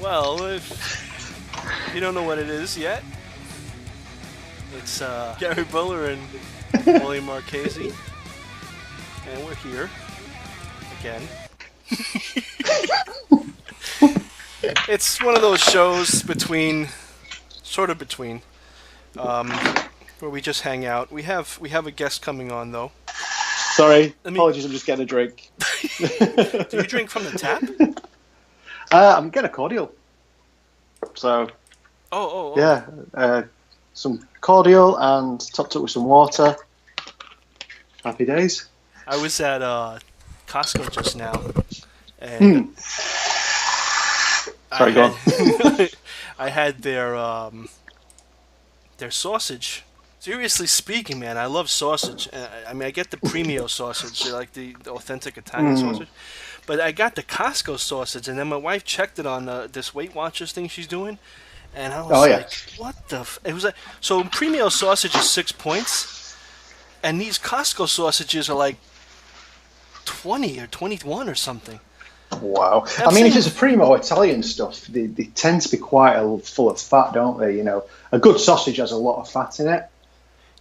Well, if you don't know what it is yet, it's Gary Buller and William Marchese, and we're here again. It's one of those shows sort of between, where we just hang out. We have a guest coming on though. Sorry, apologies. I'm just getting a drink. Do you drink from the tap? I'm getting a cordial. So. Oh. Yeah, some cordial and topped up with some water. Happy days. I was at Costco just now, and Sorry, go on. I had their sausage. Seriously speaking, man, I love sausage. I mean, I get the premio sausage, like the authentic Italian sausage, but I got the Costco sausage, and then my wife checked it on this Weight Watchers thing she's doing, and I was like, "What the?" It was like, so premio sausage is 6 points, and these Costco sausages are like 20 or 21 or something. Wow. I mean, if it's a primo Italian stuff, they tend to be quite full of fat, don't they? You know, a good sausage has a lot of fat in it.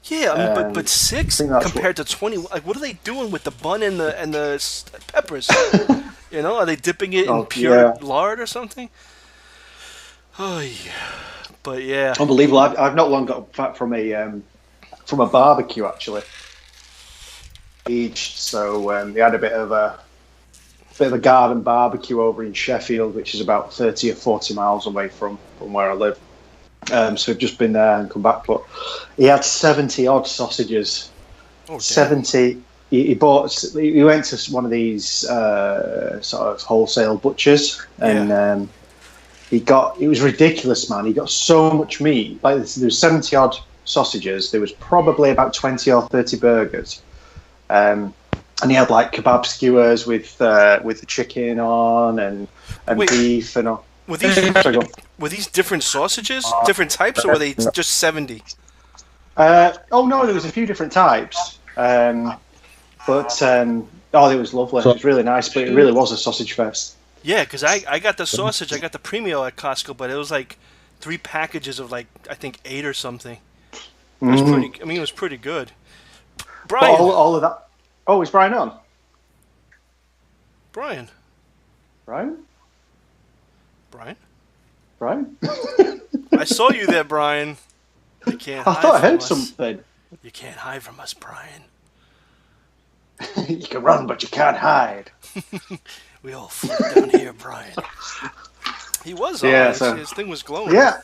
Yeah, I mean, but 6 compared to 20, like, what are they doing with the bun and the peppers? You know, are they dipping it in pure lard or something? Oh yeah, but yeah, unbelievable. I've not long got back from a barbecue actually. So we had a bit of a garden barbecue over in Sheffield, which is about 30 or 40 miles away from where I live. So we've just been there and come back. But he had 70 odd sausages. Oh, 70. He went to one of these sort of wholesale butchers, and it was ridiculous, man. He got so much meat. Like there was 70 odd sausages. There was probably about 20 or 30 burgers. And he had like kebab skewers with the chicken on and beef and all. Were these different sausages, different types, or were they just 70? Oh no, there was a few different types. It was lovely. It was really nice, but it really was a sausage fest. Yeah, because I got the sausage, I got the premio at Costco, but it was like 3 packages of like I think 8 or something. It was pretty. I mean, it was pretty good. Brian, all of that. Oh, is Brian on? Brian. I saw you there, Brian. You can't. I thought I heard something. You can't hide from us, Brian. You can run, but you can't hide. We all float down here, Brian. He was on. Yeah, his thing was glowing. Yeah.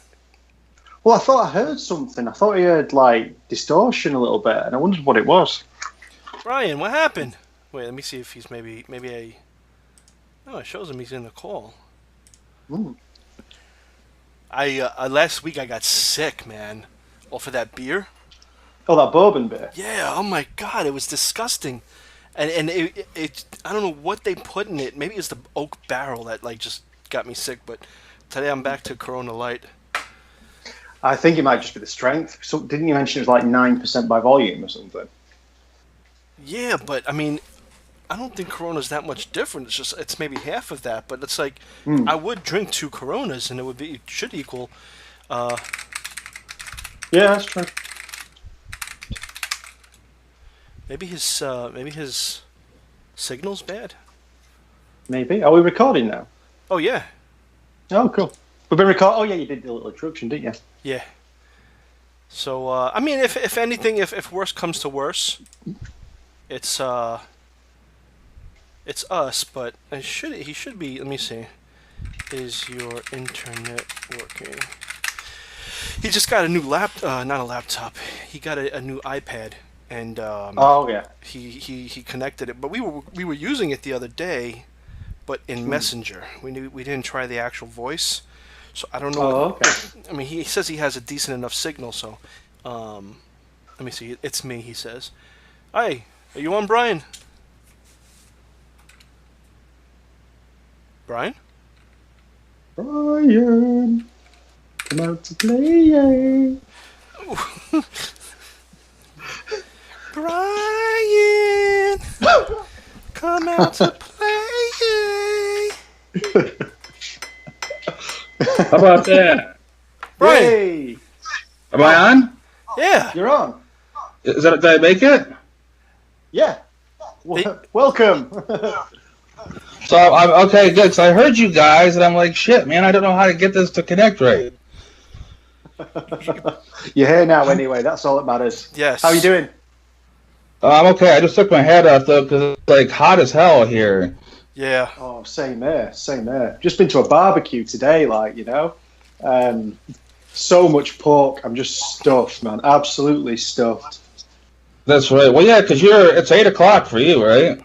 Well, I thought I heard something. I thought I heard like distortion a little bit, and I wondered what it was. Brian, what happened? Wait, let me see if he's maybe a. Oh, it shows him he's in the call. Last week I got sick, man, off of that beer. Oh, that bourbon beer. Yeah. Oh my God, it was disgusting, and it I don't know what they put in it. Maybe it's the oak barrel that like just got me sick. But today I'm back to Corona Light. I think it might just be the strength. So didn't you mention it was like 9% by volume or something? Yeah, but I mean, I don't think Corona's that much different. It's maybe half of that, but it's like I would drink 2 Coronas and it should equal. Yeah, that's true. Maybe his signal's bad. Maybe. Are we recording now? Oh yeah. Oh cool. We've been recording. Oh yeah, you did the little introduction, didn't you? Yeah. So I mean, if anything, if worse comes to worse, it's us, but he should be. Let me see. Is your internet working? He just got a new not a laptop. He got a new iPad, and he connected it. But we were using it the other day, but in Messenger. We didn't try the actual voice, so I don't know. Oh, okay. I mean, he says he has a decent enough signal, so let me see. It's me. He says, "Hi, are you on, Brian?" Brian? Brian, come out to play. Brian, come out to play. How about that? Brian. Hey, Am I on? Yeah. you're on. Did I make it? Yeah. Hey. Welcome. So I'm okay, good. So I heard you guys, and I'm like, shit, man, I don't know how to get this to connect right. You're here now anyway. That's all that matters. Yes. How you doing? I'm okay. I just took my hat off though because it's like hot as hell here. Yeah. Oh, same there. Same there. Just been to a barbecue today, so much pork. I'm just stuffed, man. Absolutely stuffed. That's right. Well, yeah, because it's 8 o'clock for you, right?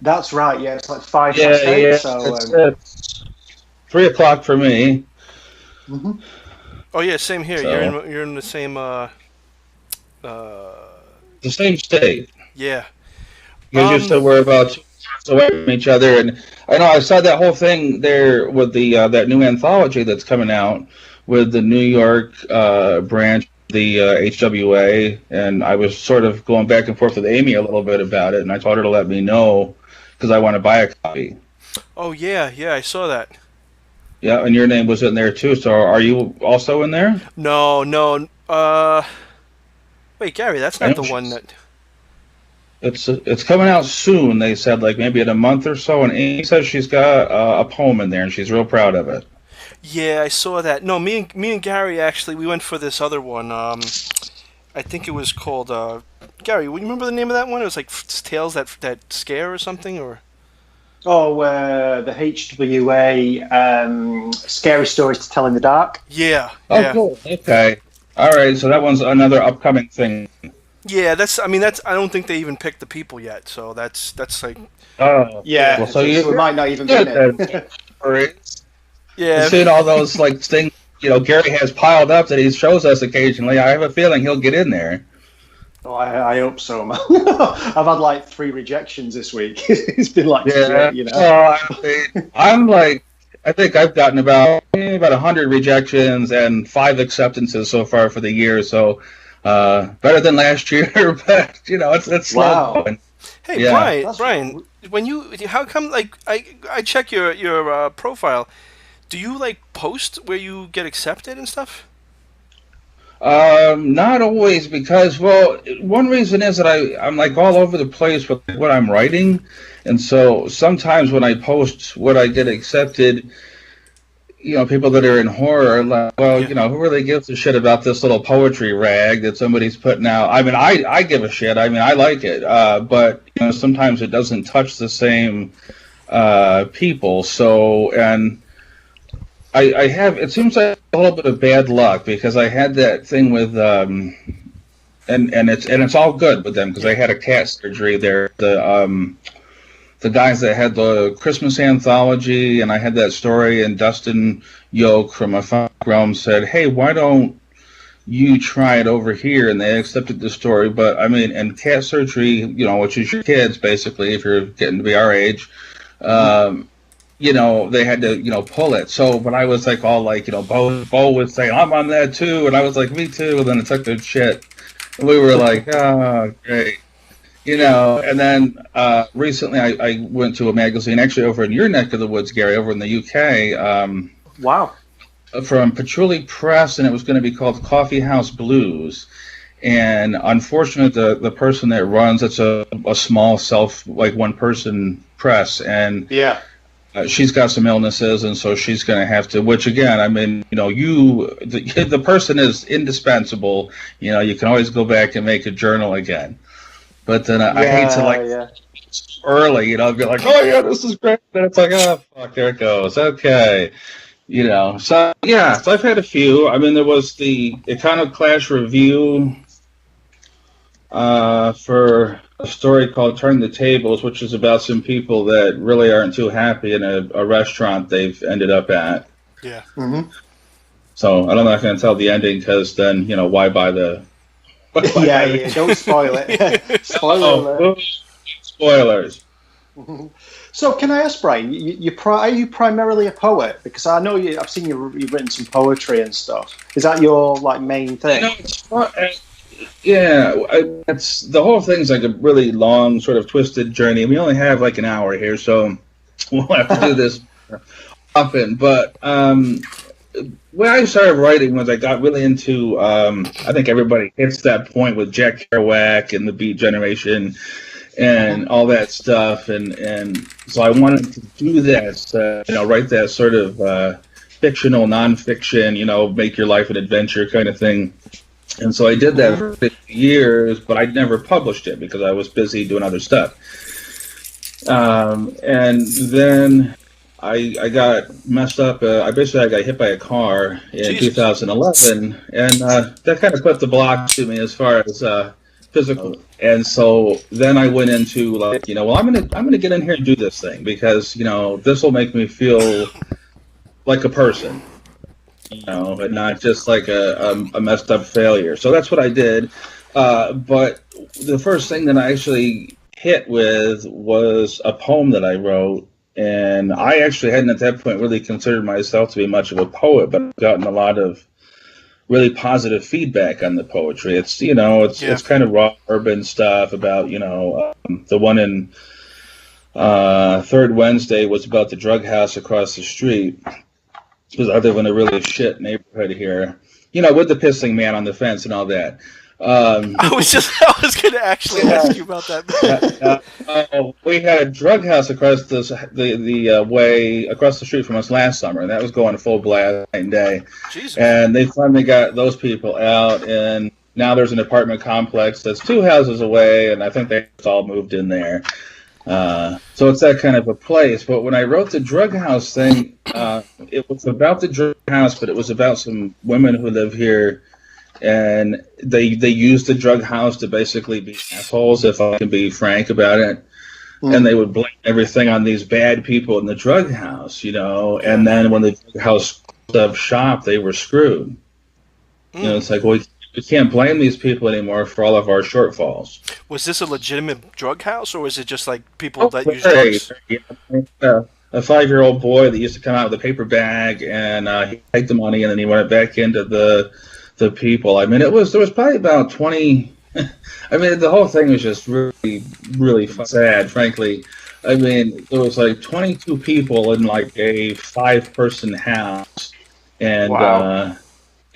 That's right. Yeah, it's like 5 past 8. Yeah. So It's 3 o'clock for me. mhm. Oh yeah, same here. So- You're in the same. The same state. Yeah. Because you said we're about 2 hours away from each other, and I know I saw that whole thing there with the that new anthology that's coming out with the New York branch, the HWA, and I was sort of going back and forth with Amy a little bit about it, and I told her to let me know because I want to buy a copy. Oh yeah, I saw that. Yeah, and your name was in there too. So are you also in there? No. Wait, Gary, that's I not know the one she's- that. It's coming out soon. They said like maybe in a month or so, and Amy says she's got a poem in there, and she's real proud of it. Yeah, I saw that. No, me and Gary actually we went for this other one. I think it was called. Gary, you remember the name of that one? It was like Tales that Scare or something, or. Oh, the HWA Scary Stories to Tell in the Dark. Yeah. Oh, Yeah. cool. Okay. All right. So that one's another upcoming thing. Yeah, that's. I mean, that's. I don't think they even picked the people yet. So that's like. Oh. Yeah, Well, so you we might not even be yeah, in it. Yeah. seeing all those like things, Gary has piled up that he shows us occasionally. I have a feeling he'll get in there. Oh, I hope so, man. I've had like 3 rejections this week. It's been like, Yeah. shit, Well, I'm like, I think I've gotten about 100 rejections and 5 acceptances so far for the year. So better than last year, but it's slow Wow. going. Hey, Yeah. Brian, when how come like I check your profile, do you like post where you get accepted and stuff? Not always because, well, one reason is that I'm like all over the place with what I'm writing, and so sometimes when I post what I get accepted, people that are in horror are like, well, Yeah. who really gives a shit about this little poetry rag that somebody's putting out? I mean, I give a shit. I mean, I like it, but sometimes it doesn't touch the same people. So, and I have, it seems like a little bit of bad luck because I had that thing with, and it's all good with them because I had a cat surgery there. The guys that had the Christmas anthology, and I had that story, and Dustin Yoke from A Funk Realm said, hey, why don't you try it over here? And they accepted the story. But, I mean, and cat surgery, which is your kids, basically, if you're getting to be our age, they had to, pull it. So, but I was like, all like, Bo was saying, I'm on that too. And I was like, me too. And then it took their shit. And we were like, oh, great. And then recently I went to a magazine, actually over in your neck of the woods, Gary, over in the UK, Wow. from Patchouli Press, and it was going to be called Coffee House Blues. And unfortunately, the person that runs, it's a small one-person press, and Yeah. she's got some illnesses, and so she's going to have to, which again, I mean, the person is indispensable. You can always go back and make a journal again. But then I hate to early, be like, oh yeah, this is great. Then it's like, oh fuck, there it goes. Okay, So yeah, so I've had a few. I mean, there was the Iconoclash review for a story called "Turn the Tables," which is about some people that really aren't too happy in a restaurant they've ended up at. Yeah. Mm-hmm. So I'm not going to tell the ending because then why buy the Yeah, don't spoil it. Spoiler alert. Spoilers. So, can I ask, Brian? Are you primarily a poet? Because I know I've seen you've written some poetry and stuff. Is that your main thing? It's the whole thing's like a really long, sort of twisted journey. We only have like an hour here, so we'll have to do this often. But when I started writing was I got really into. I think everybody hits that point with Jack Kerouac and the Beat Generation and all that stuff, and so I wanted to do that. Write that sort of fictional, nonfiction. Make your life an adventure kind of thing. And so I did that for 50 years, but I never published it because I was busy doing other stuff. And then I got messed up. I got hit by a car in 2011, and that kind of put the block to me as far as physical. And so then I went into well, I'm gonna get in here and do this thing because this will make me feel like a person. And not just like a messed up failure. So that's what I did. But the first thing that I actually hit with was a poem that I wrote. And I actually hadn't at that point really considered myself to be much of a poet, but I've gotten a lot of really positive feedback on the poetry. It's, it's kind of raw urban stuff about, the one in Third Wednesday was about the drug house across the street. Because I live in a really shit neighborhood here, with the pissing man on the fence and all that. I was going to actually ask you about that. We had a drug house across the way across the street from us last summer, and that was going full blast night and day. Jesus. And they finally got those people out, and now there's an apartment complex that's 2 houses away, and I think they all moved in there. So it's that kind of a place. But when I wrote the drug house thing, it was about the drug house, but it was about some women who live here, and they used the drug house to basically be assholes, if I can be frank about it. And they would blame everything on these bad people in the drug house, and then when the drug house closed up shop, they were screwed. It's like, well, we can't blame these people anymore for all of our shortfalls. Was this a legitimate drug house, or was it just like people that use drugs? Yeah. A 5-year-old boy that used to come out with a paper bag, and he paid the money, and then he went back into the people. I mean, there was probably about 20. I mean, the whole thing was just really, really sad, frankly. I mean, there was like 22 people in like a 5-person house, and wow.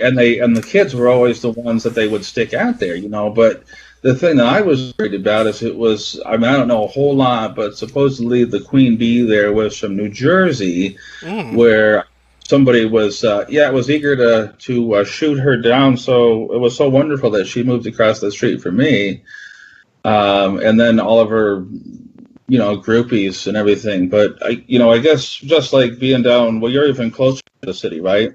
And the kids were always the ones that they would stick out there, But the thing that I was worried about is I don't know a whole lot, but supposedly the queen bee there was from New Jersey, where somebody was eager to shoot her down. So it was so wonderful that she moved across the street from me, and then all of her, groupies and everything. But I guess just like being down, well, you're even closer to the city, right?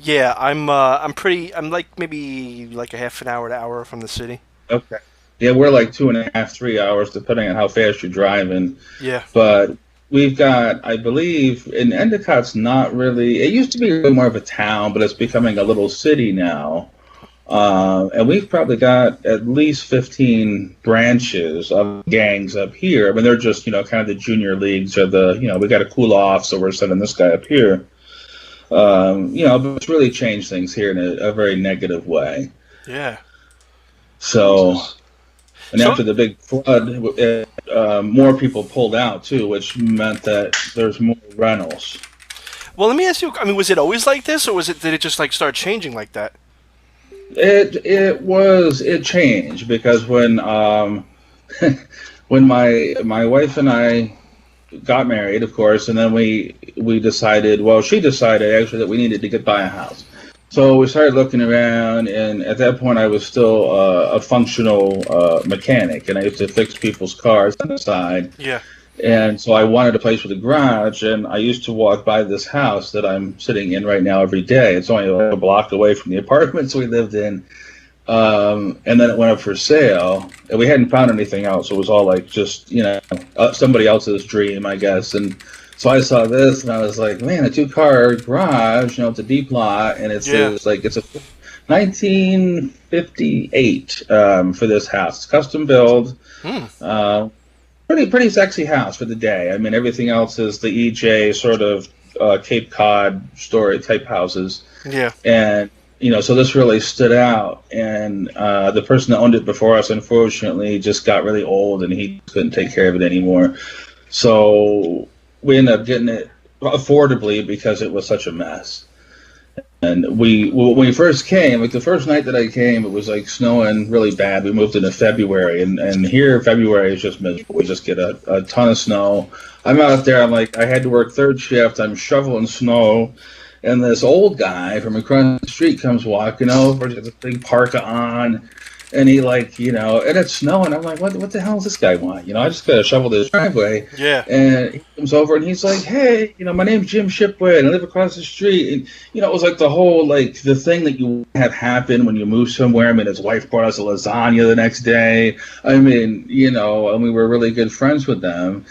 Yeah, I'm like maybe like a half an hour to hour from the city. Okay. Yeah, we're like 2.5, 3 hours, depending on how fast you're driving. Yeah. But we've got, I believe, and Endicott's not really, it used to be really more of a town, but it's becoming a little city now. And we've probably got at least 15 branches of gangs up here. I mean, they're just, kind of the junior leagues or we got to cool off, so we're sending this guy up here. But it's really changed things here in a very negative way. Yeah. So, and after the big flood, more people pulled out too, which meant that there's more rentals. Well, let me ask you. I mean, was it always like this, or did it just like start changing like that? It changed because when when my wife and I got married, of course, and then we decided, well, she decided actually that we needed to buy a house. So we started looking around, and at that point I was still a functional mechanic, and I used to fix people's cars on the side. Yeah. And so I wanted a place with a garage, and I used to walk by this house that I'm sitting in right now every day. It's only like a block away from the apartments we lived in. And then it went up for sale, and we hadn't found anything else. It was all like just, somebody else's dream, I guess. And so I saw this, and I was like, man, a 2-car garage, it's a deep lot, and it's a 1958 for this house. It's custom build. Pretty sexy house for the day. I mean, everything else is the EJ sort of Cape Cod story type houses. Yeah. And so this really stood out, and the person that owned it before us, unfortunately, just got really old, and he couldn't take care of it anymore. So we ended up getting it affordably because it was such a mess. And when we first came, like the first night that I came, it was like snowing really bad. We moved into February, and here February is just miserable. We just get a ton of snow. I'm out there. I'm like, I had to work third shift. I'm shoveling snow, and this old guy from across the street comes walking over, with a big parka on, and he and it's snowing. I'm like, what the hell does this guy want? I just gotta shovel this driveway. Yeah. And he comes over and he's like, hey, my name's Jim Shipway and I live across the street. And it was like the whole the thing that you have happen when you move somewhere. I mean, his wife brought us a lasagna the next day. I mean, and we were really good friends with them.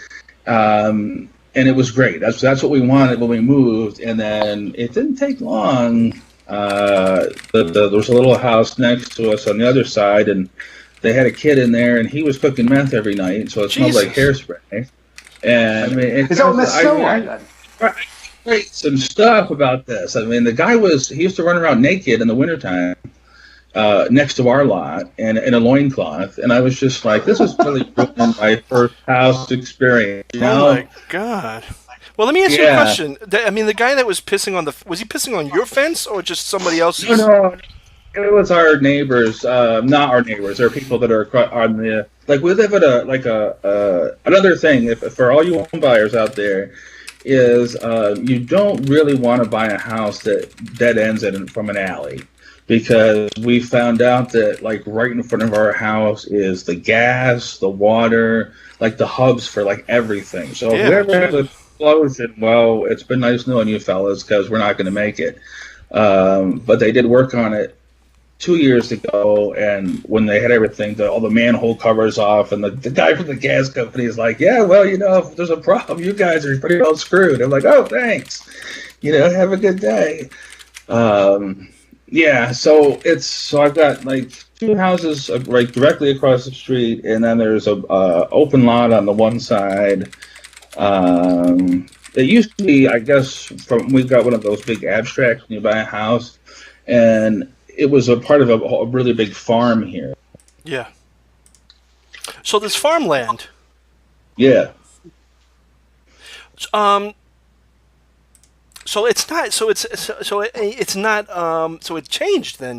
And it was great. That's what we wanted when we moved. And then it didn't take long. There was a little house next to us on the other side, and they had a kid in there, and he was cooking meth every night, so it smelled like hairspray. And I mean, is that what that's so like then? I read some stuff about this. I mean, the guy he used to run around naked in the wintertime next to our lot and in a loincloth, and I was just like, this is really ruining my first house experience. Oh my God. Well, let me ask you a question. I mean, the guy that was pissing was he pissing on your fence or just somebody else's? No, it was our neighbors. Not our neighbors. They're people that are on the we live at another thing. For all you home buyers out there, is you don't really want to buy a house that dead ends from an alley, because we found out that right in front of our house is the gas, the water, the hubs for everything. So if we ever have a explosion, well, it's been nice knowing you fellas, because we're not going to make it. But they did work on it 2 years ago, and when they had everything, all the manhole covers off, and the guy from the gas company is like, yeah, well, if there's a problem, you guys are pretty well screwed. I'm like, oh, thanks. Have a good day. Yeah, so I've got two houses directly across the street, and then there's a open lot on the one side. It used to be, I guess, we've got one of those big abstracts when you buy a house, and it was a part of a really big farm here. Yeah. So there's farmland. Yeah. So it's not. So it's not. So it changed then.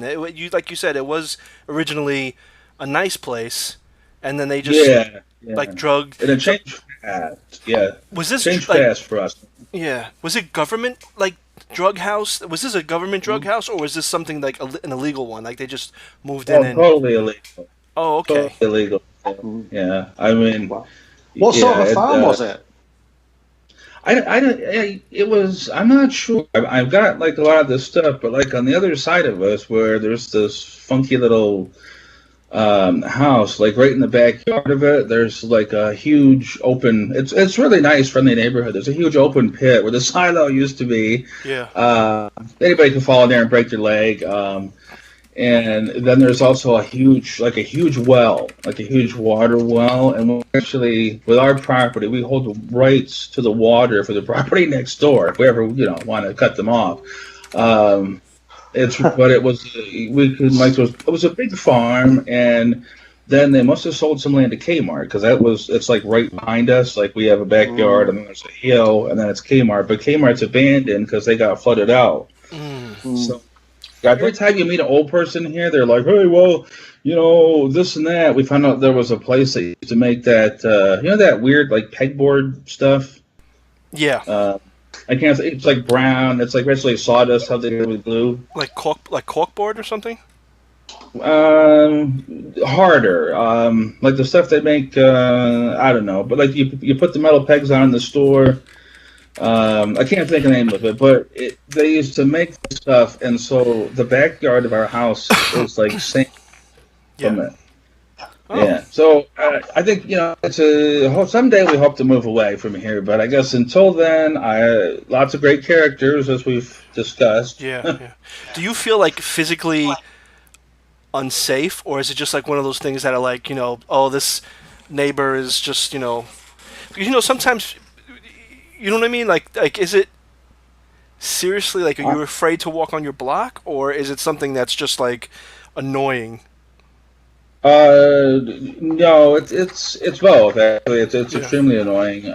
Like you said, it was originally a nice place, and then they just drug. And it changed fast. Yeah. Was this changed fast for us? Yeah. Was it government drug house? Was this a government drug house, or was this something an illegal one? They just moved in and totally illegal. Oh, okay. Totally illegal. Yeah. I mean, what sort of farm was it? It was. I'm not sure. I've got a lot of this stuff, but on the other side of us, where there's this funky little house, right in the backyard of it, there's a huge open. It's really nice, friendly neighborhood. There's a huge open pit where the silo used to be. Yeah. Anybody can fall in there and break their leg. And then there's also a huge well, a huge water well. And we actually, with our property, we hold the rights to the water for the property next door if we ever, want to cut them off. But it was, it was a big farm, and then they must have sold some land to Kmart, because it's right behind us. We have a backyard, and then there's a hill, and then it's Kmart. But Kmart's abandoned because they got flooded out. So every time you meet an old person here, they're like, hey, well, this and that. We found out there was a place that used to make that, that weird pegboard stuff. Yeah. I can't say, it's brown. It's basically sawdust, how they do with glue. Like corkboard or something? Harder. The stuff they make, I don't know. But you put the metal pegs on in the store. I can't think of the name of it, but they used to make this stuff, and so the backyard of our house is sand from it. Oh. Yeah, so I think it's someday we hope to move away from here, but I guess until then, lots of great characters as we've discussed. Yeah. Do you feel physically unsafe, or is it just one of those things that are oh, this neighbor is just because sometimes you know what I mean? Is it seriously are you afraid to walk on your block, or is it something that's just annoying? No, it's both. Actually, it's extremely annoying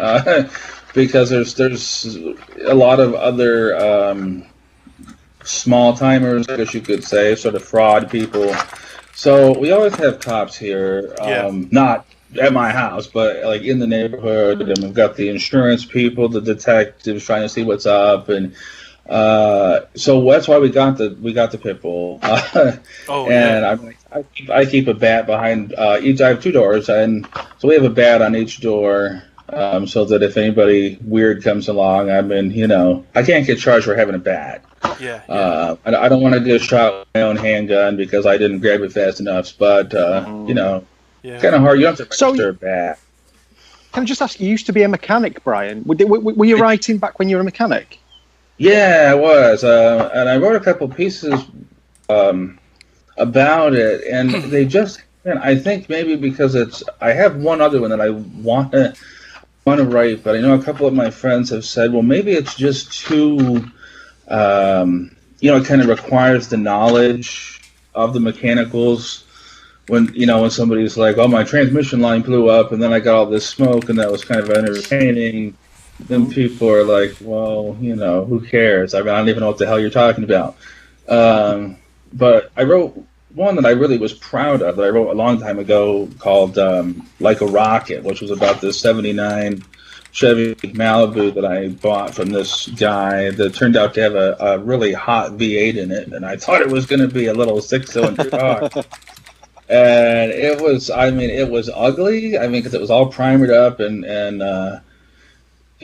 because there's a lot of other small timers, I guess you could say, sort of fraud people. So we always have cops here, not at my house, but like in the neighborhood. And we've got the insurance people, the detectives trying to see what's up, and so that's why we got the pit bull. And I keep a bat behind each. I have two doors, and so we have a bat on each door. So that if anybody weird comes along, I can't get charged for having a bat. I don't want to get shot with my own handgun because I didn't grab it fast enough. But kind of hard. You don't have to register a bat. Can I just ask? You used to be a mechanic, Brian. Were you writing back when you were a mechanic? Yeah, I was, and I wrote a couple pieces about it, and they just. And I think maybe because I have one other one that I want to write, but I know a couple of my friends have said, well, maybe it's just too, it kind of requires the knowledge of the mechanicals. When somebody's like, oh, my transmission line blew up, and then I got all this smoke, and that was kind of entertaining. Then people are like, well, who cares? I don't even know what the hell you're talking about. But I wrote one that I really was proud of that I wrote a long time ago called Like a Rocket, which was about this 79 Chevy Malibu that I bought from this guy that turned out to have a really hot V8 in it. And I thought it was going to be a little 6-cylinder car. And it was ugly. Because it was all primered up and it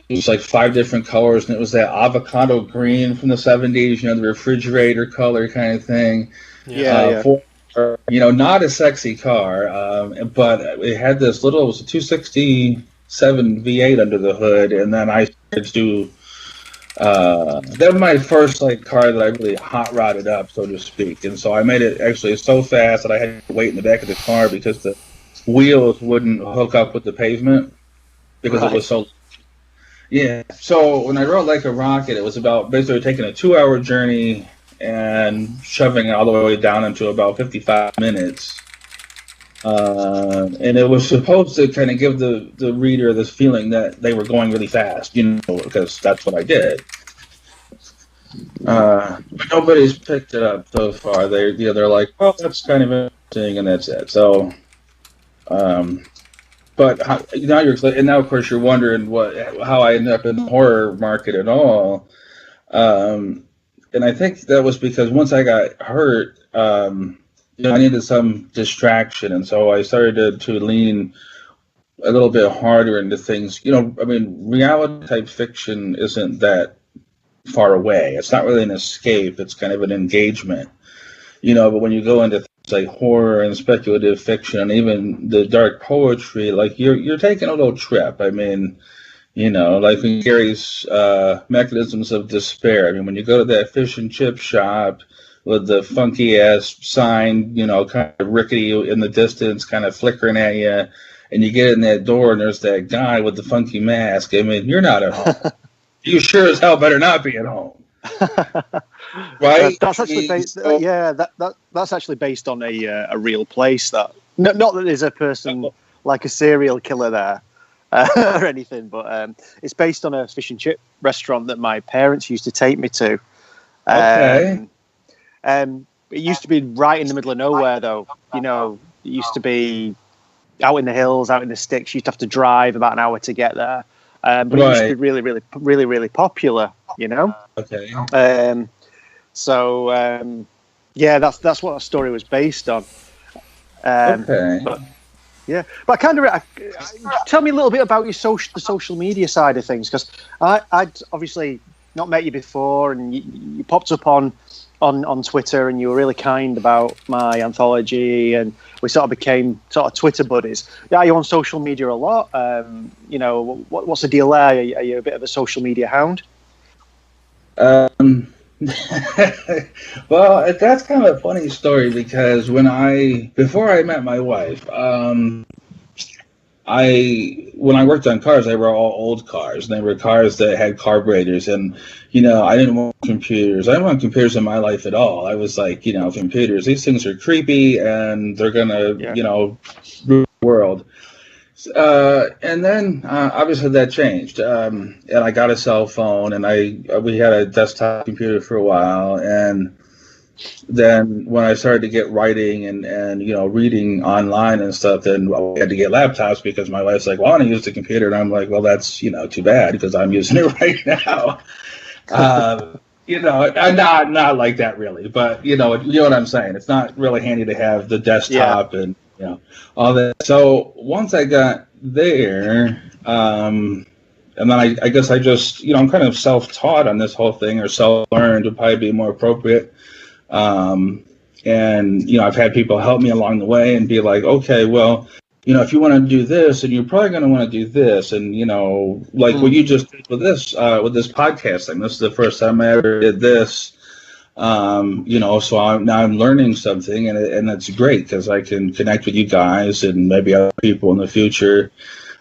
was like 5 different colors. And it was that avocado green from the 70s, the refrigerator color kind of thing. Not a sexy car, but it had this it was a 267 V8 under the hood, and then I started to do, that was my first car that I really hot rodded up, so to speak, and so I made it actually so fast that I had to wait in the back of the car because the wheels wouldn't hook up with the pavement because it was so. Yeah, so when I wrote Like a Rocket, it was about basically taking a 2-hour journey and shoving it all the way down into about 55 minutes. And it was supposed to kind of give the reader this feeling that they were going really fast, because that's what I did. But nobody's picked it up so far. They're like, well, that's kind of interesting, and that's it. So, but now of course you're wondering how I ended up in the horror market at all. And I think that was because once I got hurt, I needed some distraction, and so I started to lean a little bit harder into things. Reality type fiction isn't that far away. It's not really an escape. It's kind of an engagement. But when you go into things like horror and speculative fiction, and even the dark poetry, you're taking a little trip. Like in Gary's Mechanisms of Despair. When you go to that fish and chip shop with the funky ass sign, kind of rickety in the distance, kind of flickering at you, and you get in that door and there's that guy with the funky mask. You're not at home. You sure as hell better not be at home. Right? That's actually based. That's actually based on a real place. That not that there's a person like a serial killer there. Or anything, but it's based on a fish and chip restaurant that my parents used to take me to. Okay. It used to be right in the middle of nowhere, though. It used to be out in the hills, out in the sticks. You used to have to drive about an hour to get there. But it used to be really, really, really, really popular. Okay. So that's what the story was based on. Okay. Yeah, but tell me a little bit about the social media side of things, because I'd obviously not met you before, and you popped up on Twitter, and you were really kind about my anthology, and we sort of became sort of Twitter buddies. Are you on social media a lot? What's the deal there? Are you a bit of a social media hound? Well, that's kind of a funny story because before I met my wife, when I worked on cars, they were all old cars, and they were cars that had carburetors, and I didn't want computers. I didn't want computers in my life at all. I was like, computers, these things are creepy, and they're gonna, rule the world. And then obviously that changed, and I got a cell phone, and we had a desktop computer for a while, and then when I started to get writing and reading online and stuff, then I had to get laptops because my wife's like, well, I want to use the computer, and I'm like, well, that's too bad because I'm using it right now. Not like that really, but you know what I'm saying. It's not really handy to have the desktop and all that. So once I got there, and then I guess I just I'm kind of self-taught on this whole thing, or self-learned would probably be more appropriate. And I've had people help me along the way and be like, okay, well, if you want to do this, and you're probably going to want to do this, and like what you just did with this podcast thing. This is the first time I ever did this. So I'm learning something, and it's great because I can connect with you guys and maybe other people in the future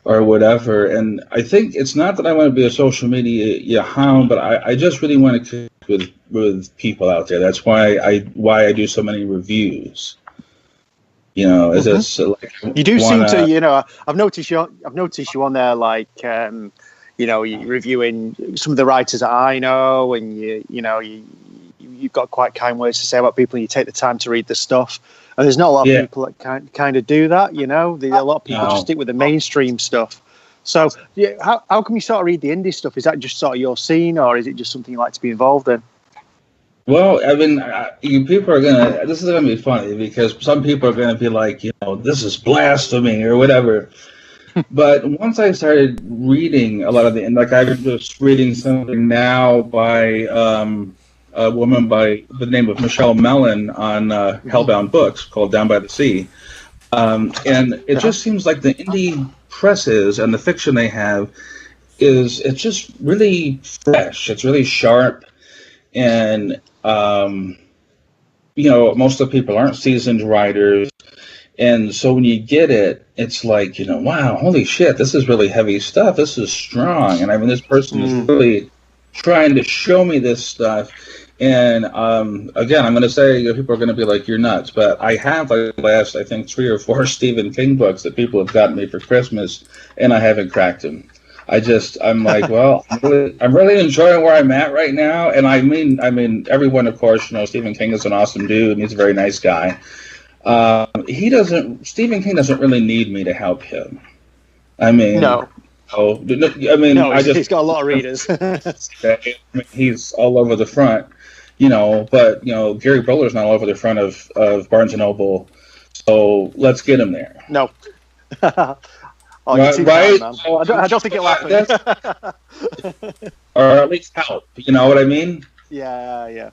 or whatever. And I think it's not that I want to be a social media hound, but I just really want to connect with people out there. That's why I do so many reviews. Is this like you do seem to, I've noticed you on there, like, you're reviewing some of the writers that I know, and you've got quite kind words to say about people, and you take the time to read the stuff. And there's not a lot of people that kind of do that, A lot of people just stick with the mainstream stuff. So how come you sort of read the indie stuff? Is that just sort of your scene, or is it just something you like to be involved in? Well, I mean, people are this is going to be funny because some people are going to be like, this is blasphemy or whatever. But once I started reading a lot of like I'm just reading something now by a woman by the name of Michelle Mellon on Hellbound Books called Down by the Sea. And it just seems like the indie presses and the fiction they have it's just really fresh. It's really sharp. And, most of the people aren't seasoned writers. And so when you get it, it's like, wow, holy shit, this is really heavy stuff. This is strong. And I mean, this person is really trying to show me this stuff. And again, I'm going to say people are going to be like, you're nuts. But I have like the last, I think, 3 or 4 Stephen King books that people have gotten me for Christmas, and I haven't cracked them. I'm like, well, I'm really enjoying where I'm at right now. And I mean, everyone, of course, Stephen King is an awesome dude, and he's a very nice guy. Stephen King doesn't really need me to help him. I mean, no. He's got a lot of readers. He's all over the front, but Gary Bowler's not all over the front of Barnes and Noble. So let's get him there. No. Oh, right? Man. I don't think it'll happen. Or at least help. You know what I mean? Yeah.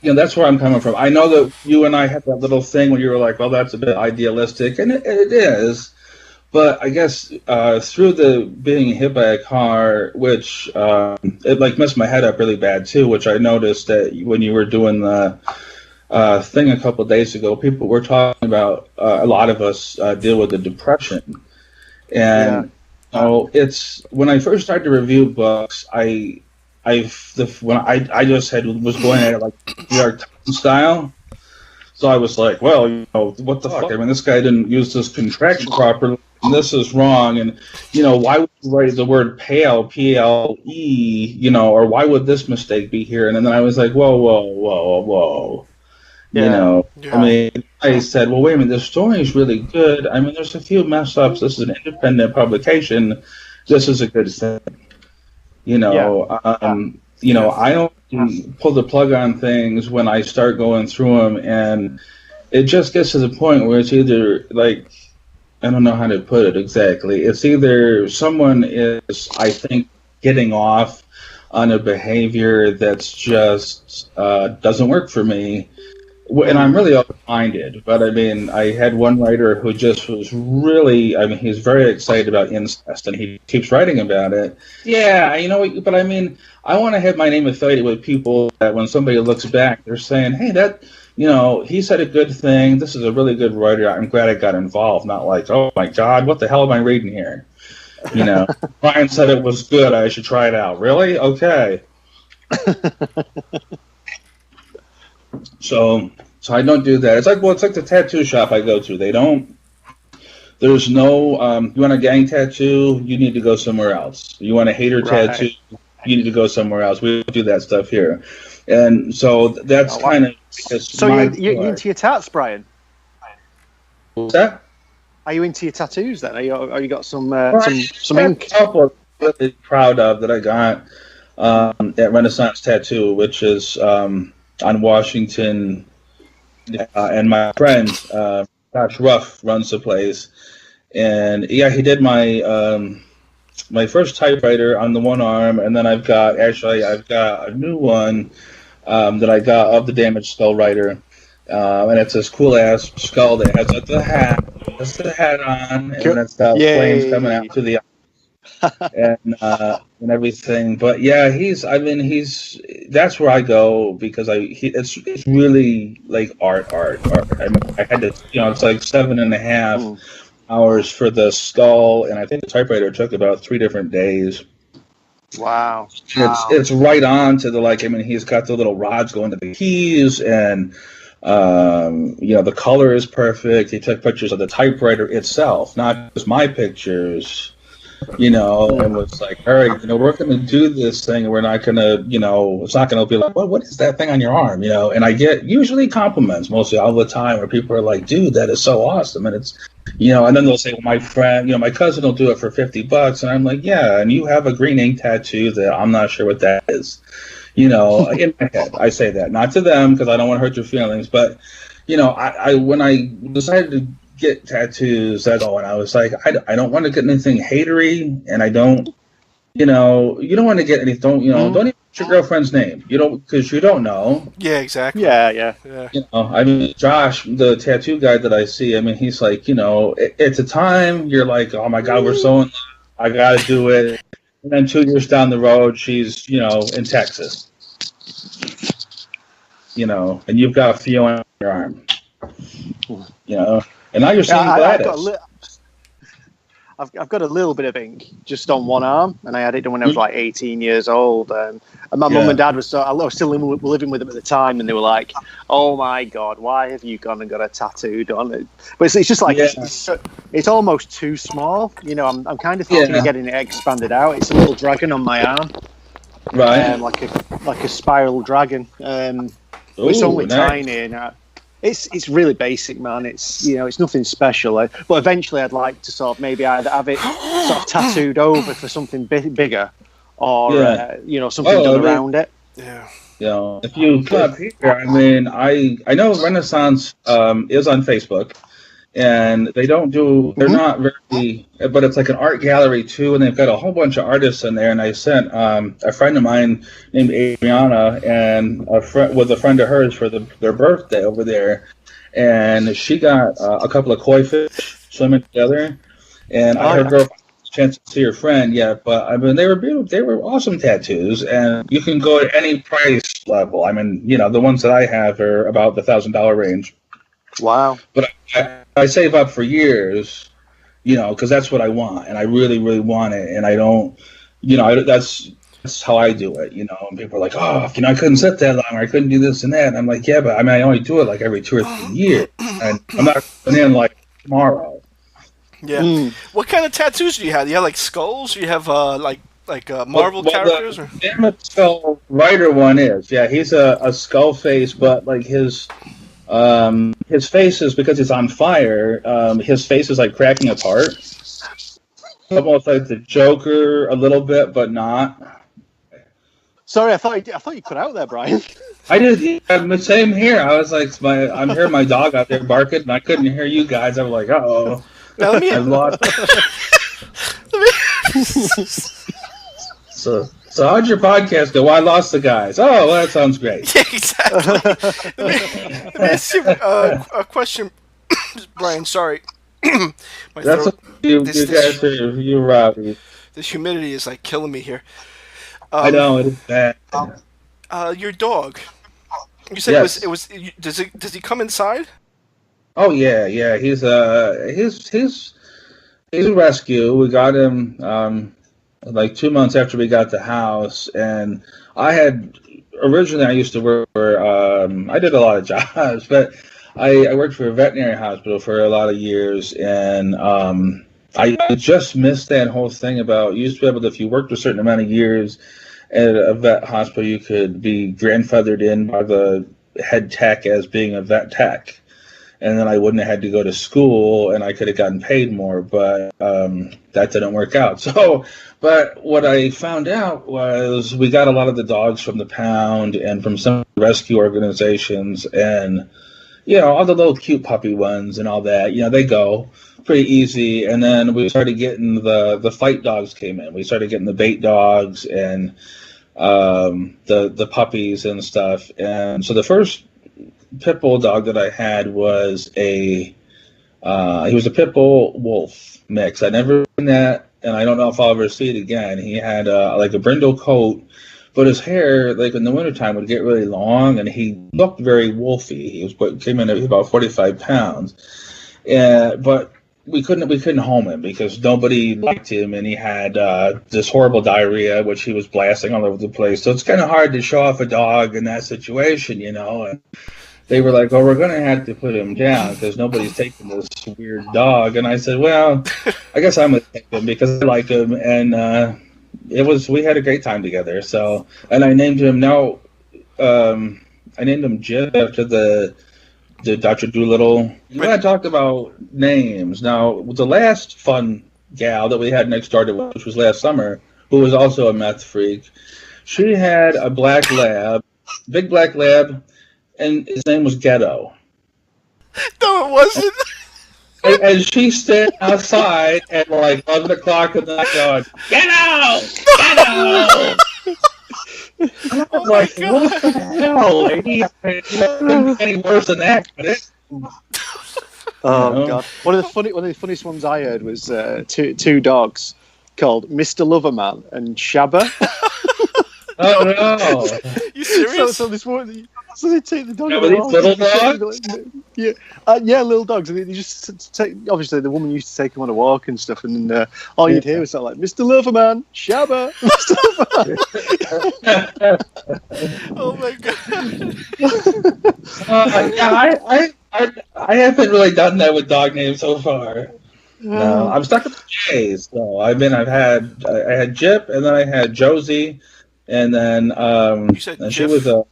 That's where I'm coming from. I know that you and I had that little thing when you were like, well, that's a bit idealistic, and it is. But I guess through the being hit by a car, which it like messed my head up really bad too, which I noticed that when you were doing the thing a couple of days ago, people were talking about a lot of us deal with the depression. And it's when I first started to review books, I just was going at it like New York Times style. So I was like, well, what the fuck? I mean, this guy didn't use this contraction properly, and this is wrong. And why would you write the word pale, P-L-E, or why would this mistake be here? And then I was like, whoa. Yeah. I mean, I said, well, wait a minute, the story is really good. I mean, there's a few mess ups. This is an independent publication. This is a good thing. I don't pull the plug on things when I start going through them, and it just gets to the point where it's either like, I don't know how to put it exactly. It's either someone is, I think, getting off on a behavior that's just doesn't work for me. And I'm really open-minded, but I mean, I had one writer who just was really, I mean, he's very excited about incest, and he keeps writing about it. Yeah, but I mean, I want to have my name affiliated with people that when somebody looks back, they're saying, hey, that, he said a good thing. This is a really good writer. I'm glad I got involved. Not like, oh my God, what the hell am I reading here? Brian said it was good. I should try it out. Really? Okay. So I don't do that. It's like the tattoo shop I go to. They're There's no, you want a gang tattoo, you need to go somewhere else. You want a hater tattoo, you need to go somewhere else. We don't do that stuff here. And so that's kind of... So you into your tats, Brian? What's that? Are you into your tattoos then? Are you got some ink? A couple I'm really proud of that I got at Renaissance Tattoo, which is on Washington. And my friend, Josh Ruff, runs the place. And yeah, he did my my first typewriter on the one arm, and then I've got a new one that I got of the Damaged Skull Rider, and it's this cool ass skull that has the hat on, and it's got flames coming out to the eyes and everything. But yeah, that's where I go because it's really like art. I mean, I had to, it's like 7.5 hours for the skull, and I think the typewriter took about 3 different days. Wow. It's right on to he's got the little rods going to the keys, and the color is perfect. He took pictures of the typewriter itself, not just my pictures, and was like, all right, we're going to do this thing, and we're not going to, it's not going to be like, what is that thing on your arm, and I get usually compliments mostly all the time where people are like, dude, that is so awesome, and it's, and then they'll say, well, my friend, my cousin will do it for $50, and I'm like, yeah, and you have a green ink tattoo that I'm not sure what that is, in my head, I say that, not to them because I don't want to hurt your feelings, but, I when I decided to get tattoos, and I was like, I don't want to get anything hatery, and I don't, you don't want to get anything, don't even put your girlfriend's name, because you don't know. Yeah, exactly. Yeah. I mean, Josh, the tattoo guy that I see, I mean, he's like, it's a time you're like, oh my God, we're so in love, I got to do it. And then 2 years down the road, she's, in Texas, and you've got a feel on your arm, and now you're seeing Gladys. I've got a little bit of ink just on one arm, and I had it done when I was like 18 years old. And my mum and dad I was still living with them at the time, and they were like, "Oh my God, why have you gone and got a tattoo done?" But it's just like it's almost too small. I'm kind of thinking of getting it expanded out. It's a little dragon on my arm, right? Like a spiral dragon. It's only tiny, and it's really basic, man. It's it's nothing special. But eventually, I'd like to sort of maybe either have it sort of tattooed over for something bigger, or something done around it. Yeah. If you come up here, I mean, I know Renaissance is on Facebook, and they don't do. They're not very, but it's like an art gallery too, and they've got a whole bunch of artists in there. And I sent a friend of mine named Adriana and a friend of hers for their birthday over there, and she got a couple of koi fish swimming together, and I heard girl chance to see her friend yet, but I mean they were beautiful. They were awesome tattoos, and you can go at any price level. I mean, the ones that I have are about the $1,000 range. Wow! But I save up for years, because that's what I want, and I really, really want it, and I don't, that's how I do it, And people are like, oh, I couldn't sit that long, or I couldn't do this and that. And I'm like, yeah, but I mean, I only do it like every 2 or 3 years, and I'm not going in like tomorrow. Yeah. What kind of tattoos do you have? Do you have like skulls? Do you have like Marvel characters? The Damaged Skull Rider one is, he's a skull face, but like his face is, because it's on fire, his face is like cracking apart. Almost like the Joker a little bit, but not. Sorry, I thought you cut out there, Brian. I did. The same here. I was like, I'm hearing my dog out there barking, and I couldn't hear you guys. I was like, uh-oh. Now, I've lost. So how'd your podcast go? Well, I lost the guys. Oh, well, that sounds great. Yeah, exactly. Let me ask you a question, Brian. Sorry. That's you, Robbie. This humidity is like killing me here. I know, it is bad. Your dog. You said it was. Does he come inside? Oh yeah. He's a rescue. We got him like 2 months after we got the house, and originally I used to work for I did a lot of jobs, but I worked for a veterinary hospital for a lot of years, and I just missed that whole thing about you used to be able to, if you worked a certain amount of years at a vet hospital, you could be grandfathered in by the head tech as being a vet tech. And then I wouldn't have had to go to school, and I could have gotten paid more, but that didn't work out. So, but what I found out was we got a lot of the dogs from the pound and from some rescue organizations, and all the little cute puppy ones and all that. They go pretty easy. And then we started getting the fight dogs came in. We started getting the bait dogs and the puppies and stuff. And so the first pit bull dog that I had was he was a pit bull wolf mix. I never seen that, and I don't know if I'll ever see it again. He had like a brindle coat, but his hair, like in the wintertime, would get really long, and he looked very wolfy. Came in at about 45 pounds, but we couldn't home him because nobody liked him, and he had this horrible diarrhea, which he was blasting all over the place. So it's kind of hard to show off a dog in that situation, And they were like, "Oh, we're going to have to put him down because nobody's taking this weird dog." And I said, "Well, I guess I'm going to take him because I like him." And we had a great time together. So, and I named him Jim after the Dr. Doolittle. When I talked about names, now the last fun gal that we had next door to us, which was last summer, who was also a meth freak, she had a black lab, big black lab, and his name was Ghetto. No, it wasn't. And she's standing outside at like 11 o'clock at night going, Ghetto! Ghetto! And I'm like, what the hell, lady? It couldn't be any worse than that, could it? God! One of the funniest ones I heard was two dogs called Mr. Loverman and Shabba. Oh no! You serious? So this morning, so they take the dog. Yeah, these little dogs. Yeah, little dogs. And they just take. Obviously, the woman used to take them on a walk and stuff, and then all you'd hear was like, "Mr. Loverman, Shabba, Mr. Loverman." Oh my god! I haven't really done that with dog names so far. No, I'm stuck with J's. So I had Jip, and then I had Josie. And then she was a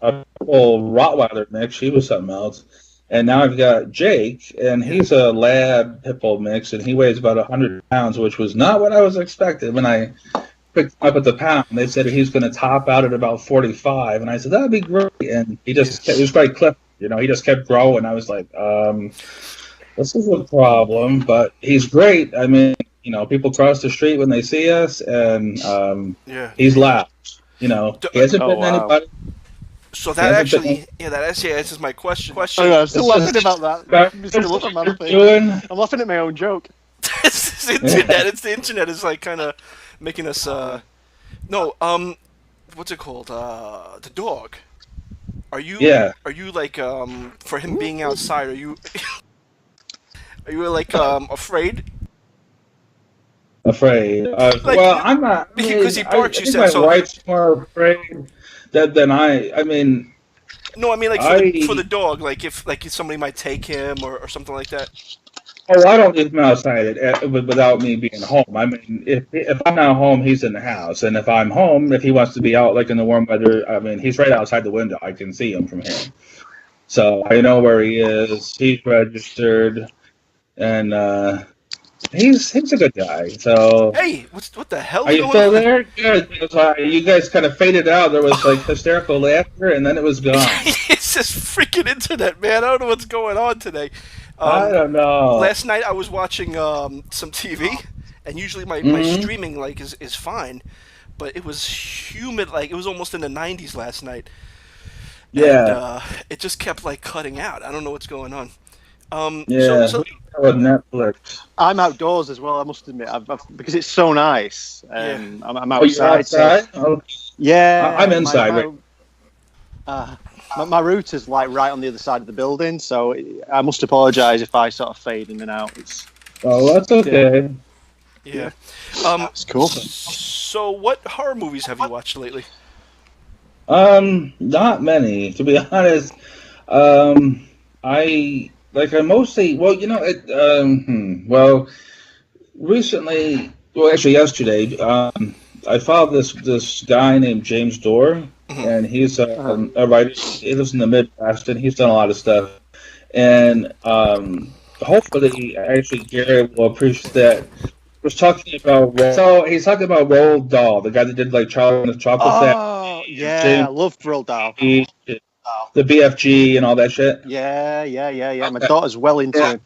full Rottweiler mix. She was something else. And now I've got Jake, and he's a lab pit bull mix, and he weighs about 100 pounds, which was not what I was expecting. When I picked him up at the pound, they said he's going to top out at about 45. And I said, that'd be great. And he was quite clipped. He just kept growing. I was like, this is a problem, but he's great. I mean, people cross the street when they see us, and he's loud. He hasn't bitten anybody. So that actually answers my question. I'm still laughing about that. Mr. Loverman thing. I'm laughing at my own joke. It's the internet. It's the internet is like kind of making us. What's it called? The dog. Are you? Yeah. Are you like for him being outside? Are you? Are you like afraid? Afraid. Well, I'm not. Because he barks. You said my so. wife's more afraid than I. I mean. No, I mean like for the dog. Like if somebody might take him or something like that. Oh, I don't leave him outside without me being home. I mean, if I'm not home, he's in the house, and if I'm home, if he wants to be out like in the warm weather, I mean, he's right outside the window. I can see him from here, so I know where he is. He's registered, and he's a good guy. So hey, what the hell? Are you still there? Good. Because, you guys kind of faded out. There was like hysterical laughter, and then it was gone. It's this freaking internet, man. I don't know what's going on today. I don't know. Last night I was watching some TV, and usually my streaming like is fine, but it was humid. Like it was almost in the 90s last night. Yeah. And, it just kept like cutting out. I don't know what's going on. Yeah. So with Netflix. I'm outdoors as well. I must admit, because it's so nice. I'm outside. Oh, you're outside? So, yeah. I'm inside. My router's like right on the other side of the building, so I must apologise if I sort of fade in and out. That's okay. Yeah. That's cool. So, what horror movies have you watched lately? Not many, to be honest. I like I mostly, well, well, recently, well, actually yesterday, I followed this guy named James Dorr, Mhm. and he's Uh-huh. a writer. He lives in the Midwest, and he's done a lot of stuff. And hopefully, actually, Gary will appreciate that. Was talking about so he's talking about Roald Dahl, the guy that did like Charlie and the Chocolate Factory, Oh, yeah, James I love Roald Dahl. the BFG, and all that shit. Yeah. My Okay. daughter's well into Yeah. him.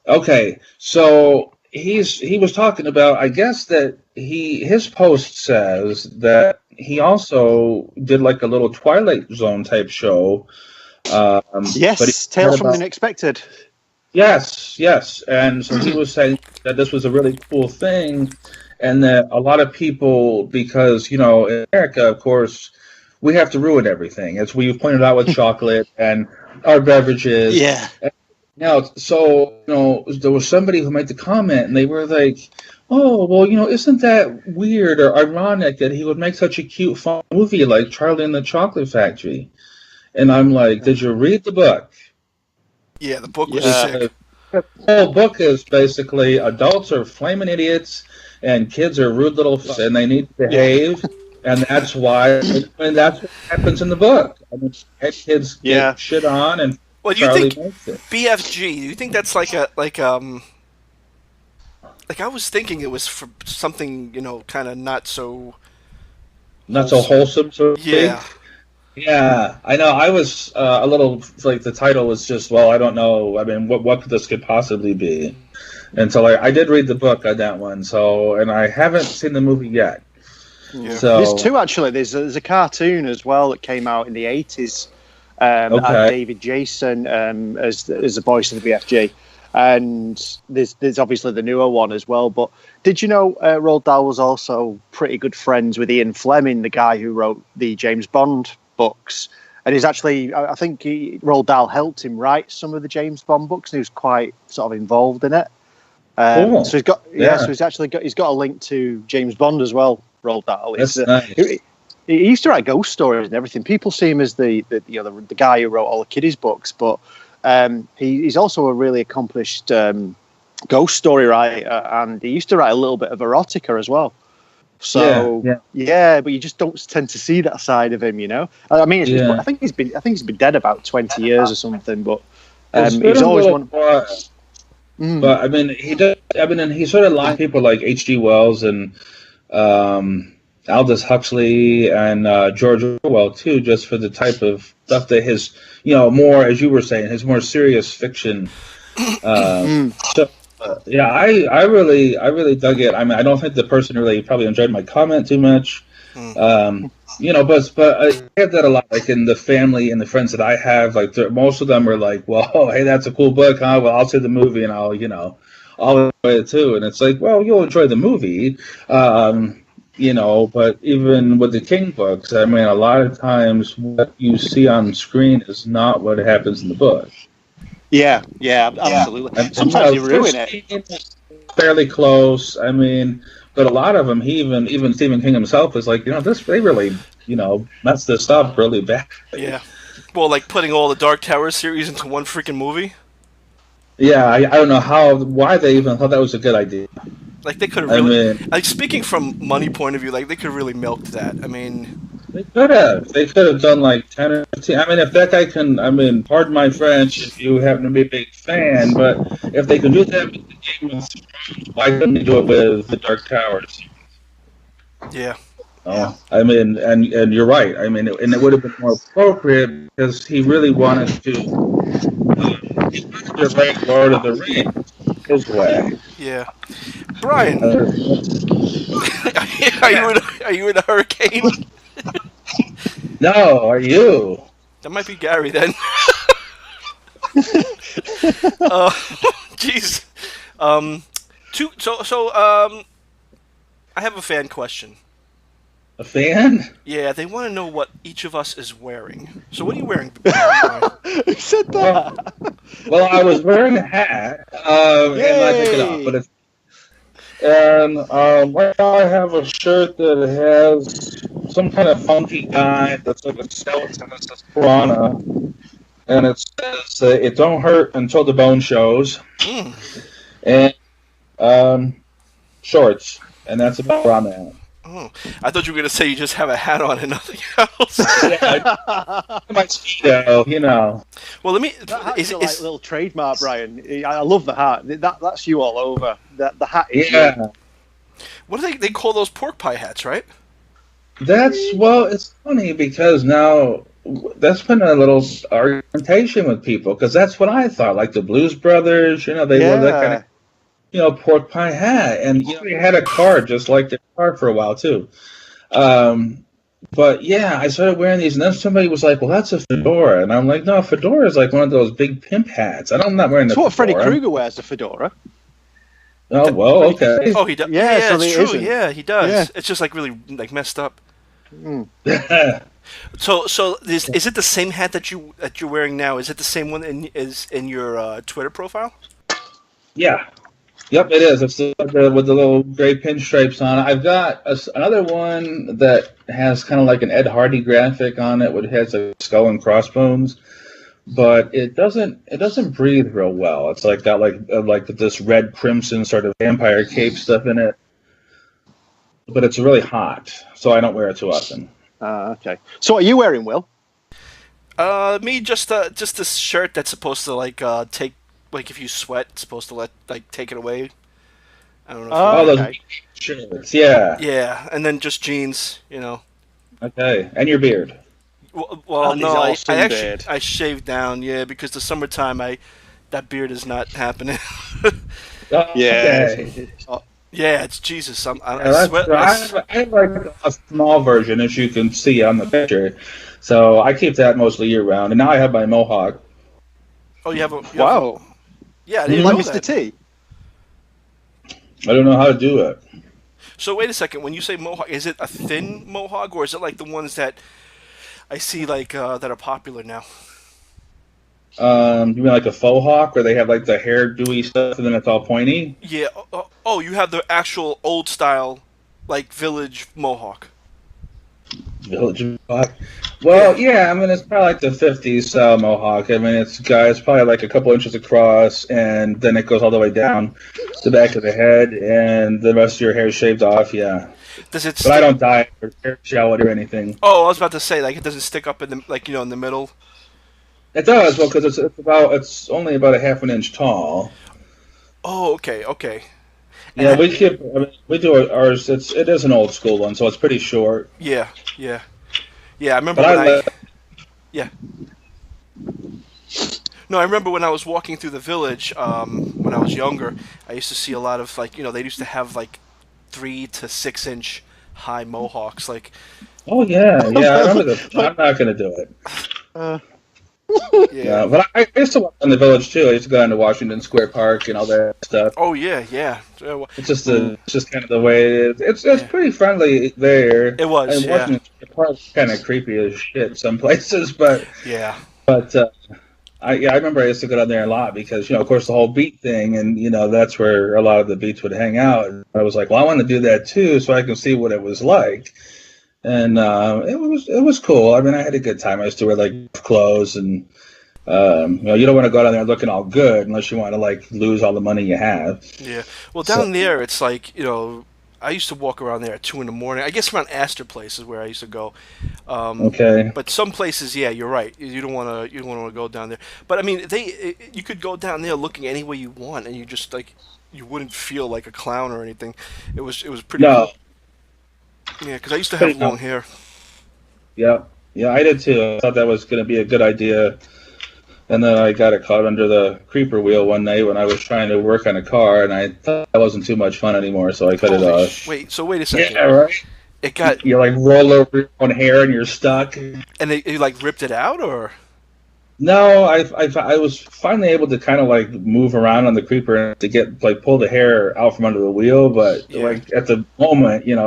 Okay, so he was talking about, I guess that his post says that he also did like a little Twilight Zone type show. But he Yes, Tales said from the about Unexpected. yes, and so he was saying that this was a really cool thing, and that a lot of people, because in America, of course, we have to ruin everything, as we've pointed out with chocolate and our beverages. Yeah. Now, so there was somebody who made the comment, and they were like, "Oh, well, isn't that weird or ironic that he would make such a cute, fun movie like Charlie and the Chocolate Factory?" And I'm like, "Did you read the book?" Yeah, the book was Yeah. sick. The whole book is basically adults are flaming idiots, and kids are rude little and they need to Yeah. behave, and that's why. And that's what happens in the book. I mean, kids Yeah. get shit on, and Well, do you Charlie think makes it. BFG? Do you think that's like I was thinking it was for something kind of not so Not so wholesome. wholesome, so to speak. Yeah, Yeah, I know. I was a little like the title was just, well, I don't know. I mean, what this could possibly be. And so I did read the book on that one. So, and I haven't seen the movie yet. Yeah. So There's two actually. There's a cartoon as well that came out in the 80s. That Okay. had David Jason as the voice of the BFG, and there's obviously the newer one as well. But did you know Roald Dahl was also pretty good friends with Ian Fleming, the guy who wrote the James Bond books? And he's actually, I think Roald Dahl helped him write some of the James Bond books, and he was quite sort of involved in it. Cool. So Yeah. so he's got a link to James Bond as well. Roald Dahl. That's It's, nice. he used to write ghost stories and everything. People see him as the guy who wrote all the kiddies books, but he's also a really accomplished ghost story writer, and he used to write a little bit of erotica as well. So Yeah. but you just don't tend to see that side of him, I mean, Yeah. I think he's been dead about 20 years or something, but It's been he's a always little one. while. But I mean, he does. I mean, and he sort of lined people like H.G. Wells and Aldous Huxley and George Orwell too, just for the type of stuff that his, more, as you were saying, his more serious fiction. So yeah, I really dug it. I mean, I don't think the person really probably enjoyed my comment too much. But I get that a lot, like in the family and the friends that I have, like most of them are like, well, hey, that's a cool book, huh? Well, I'll see the movie and I'll enjoy it too. And it's like, well, you'll enjoy the movie, but even with the King books, I mean, a lot of times what you see on screen is not what happens in the book. Yeah, absolutely. And, Sometimes you you know, ruin first it. scene is fairly close. I mean, but a lot of them, even Stephen King himself is like, they really, messed this up really bad. yeah. Well, like putting all the Dark Tower series into one freaking movie. Yeah, I don't know why they even thought that was a good idea. Like they could have I really, mean, like speaking from money point of view, like they could really milked that. I mean, they could have done like 10 or 15. I mean, if that guy can, I mean, pardon my French if you happen to be a big fan, but if they can do that with the Game of Thrones, why couldn't they do it with the Dark Towers? yeah, I mean, and you're right. I mean, and it would have been more appropriate because he really wanted to write Lord of the Rings his way. yeah. Brian, are you in a hurricane? No, are you? That might be Gary then. Jeez. I have a fan question. A fan? Yeah, they want to know what each of us is wearing. So what are you wearing? Brian? Who said that? Well, I was wearing a hat, and I took it off, but it's. And right now I have a shirt that has some kind of funky guy that's like a skeleton that says Piranha. and it says it don't hurt until the bone shows, and shorts, and that's about where I'm at. Oh, I thought you were gonna say you just have a hat on and nothing else. Yeah, my speedo, you know. Well, let me. That hat's a little trademark, Brian. I love the hat. That's you all over. The hat is you. What do they call those pork pie hats, right? It's funny because now that's been a little argumentation with people because that's what I thought. Like the Blues Brothers, they wore that kind of pork pie hat, and they had a card just like their card for a while too. But yeah, I started wearing these, and then somebody was like, "Well, that's a fedora," and I'm like, "No, fedora is like one of those big pimp hats. I'm not wearing the." That's what fedora. Freddy Krueger wears, the fedora. Oh well, okay. Oh, he does. Yeah, Yeah, so it's it true. isn't. Yeah, he does. Yeah. It's just like really like messed up. Yeah. So is it the same hat that you're wearing now? Is it the same one in your Twitter profile? Yeah. Yep, it is. It's with the little gray pinstripes on it. I've got another one that has kind of like an Ed Hardy graphic on it, which has a skull and crossbones, but it doesn't breathe real well. It's like got like this red crimson sort of vampire cape stuff in it, but it's really hot, so I don't wear it too often. Okay. So what are you wearing, Will? Me just this shirt that's supposed to take. Like if you sweat, it's supposed to take it away. I don't know. Those shirts, yeah. Yeah, and then just jeans, Okay, and your beard. Well, no, I actually beard. I shaved down, yeah, because the summertime that beard is not happening. Yeah. Okay. Yeah, it's Jesus. I sweat. I have like a small version, as you can see on the picture. So I keep that mostly year round, and now I have my mohawk. Oh, you have a Wow. Yeah, I didn't Like know Mr. that. T. I don't know how to do it. So wait a second. When you say mohawk, is it a thin mohawk, or is it like the ones that I see that are popular now? You mean like a faux hawk, where they have like the hair dewy stuff and then it's all pointy? Yeah. Oh, you have the actual old style, like village mohawk. Village mohawk. Well, yeah. I mean, it's probably like the '50s style mohawk. I mean, it's probably like a couple inches across, and then it goes all the way down the back of the head, and the rest of your hair is shaved off. Yeah. Does it? But I don't dye it or hair gel it or anything. Oh, I was about to say it doesn't stick up in the in the middle. It does, well, because it's only about a half an inch tall. Oh, okay. And Yeah, we do ours. It is an old school one, so it's pretty short. Yeah. I remember But yeah. No, I remember when I was walking through the village when I was younger. I used to see a lot of they used to have 3 to 6 inch high mohawks. Oh yeah. I remember this. I'm not gonna do it. Yeah, but I used to walk in the village too. I used to go down to Washington Square Park and all that stuff. Oh yeah. It's just kind of the way it is. It's pretty friendly there. It was. And Washington Square Park's kind of creepy as shit some places, but yeah. But I remember I used to go down there a lot because of course the whole beat thing, and that's where a lot of the beats would hang out. And I was like, well, I want to do that too, so I can see what it was like. And it was cool. I mean, I had a good time. I used to wear clothes, and you don't want to go down there looking all good unless you want to lose all the money you have. Yeah. Well, down there, it's I used to walk around there at 2 a.m. I guess around Astor Place is where I used to go. Okay. But some places, yeah, you're right. You don't want to go down there. But I mean, you could go down there looking any way you want, and you just you wouldn't feel like a clown or anything. It was pretty. No. Cool. Yeah, because I used to have long hair. Yeah, I did too. I thought that was going to be a good idea. And then I got it caught under the creeper wheel one night when I was trying to work on a car, and I thought that wasn't too much fun anymore, so I cut it off. Wait a second. Yeah, right? It got... You roll over your own hair and you're stuck. And you ripped it out, or...? No, I was finally able to kind of move around on the creeper to get pull the hair out from under the wheel, but at the moment, you're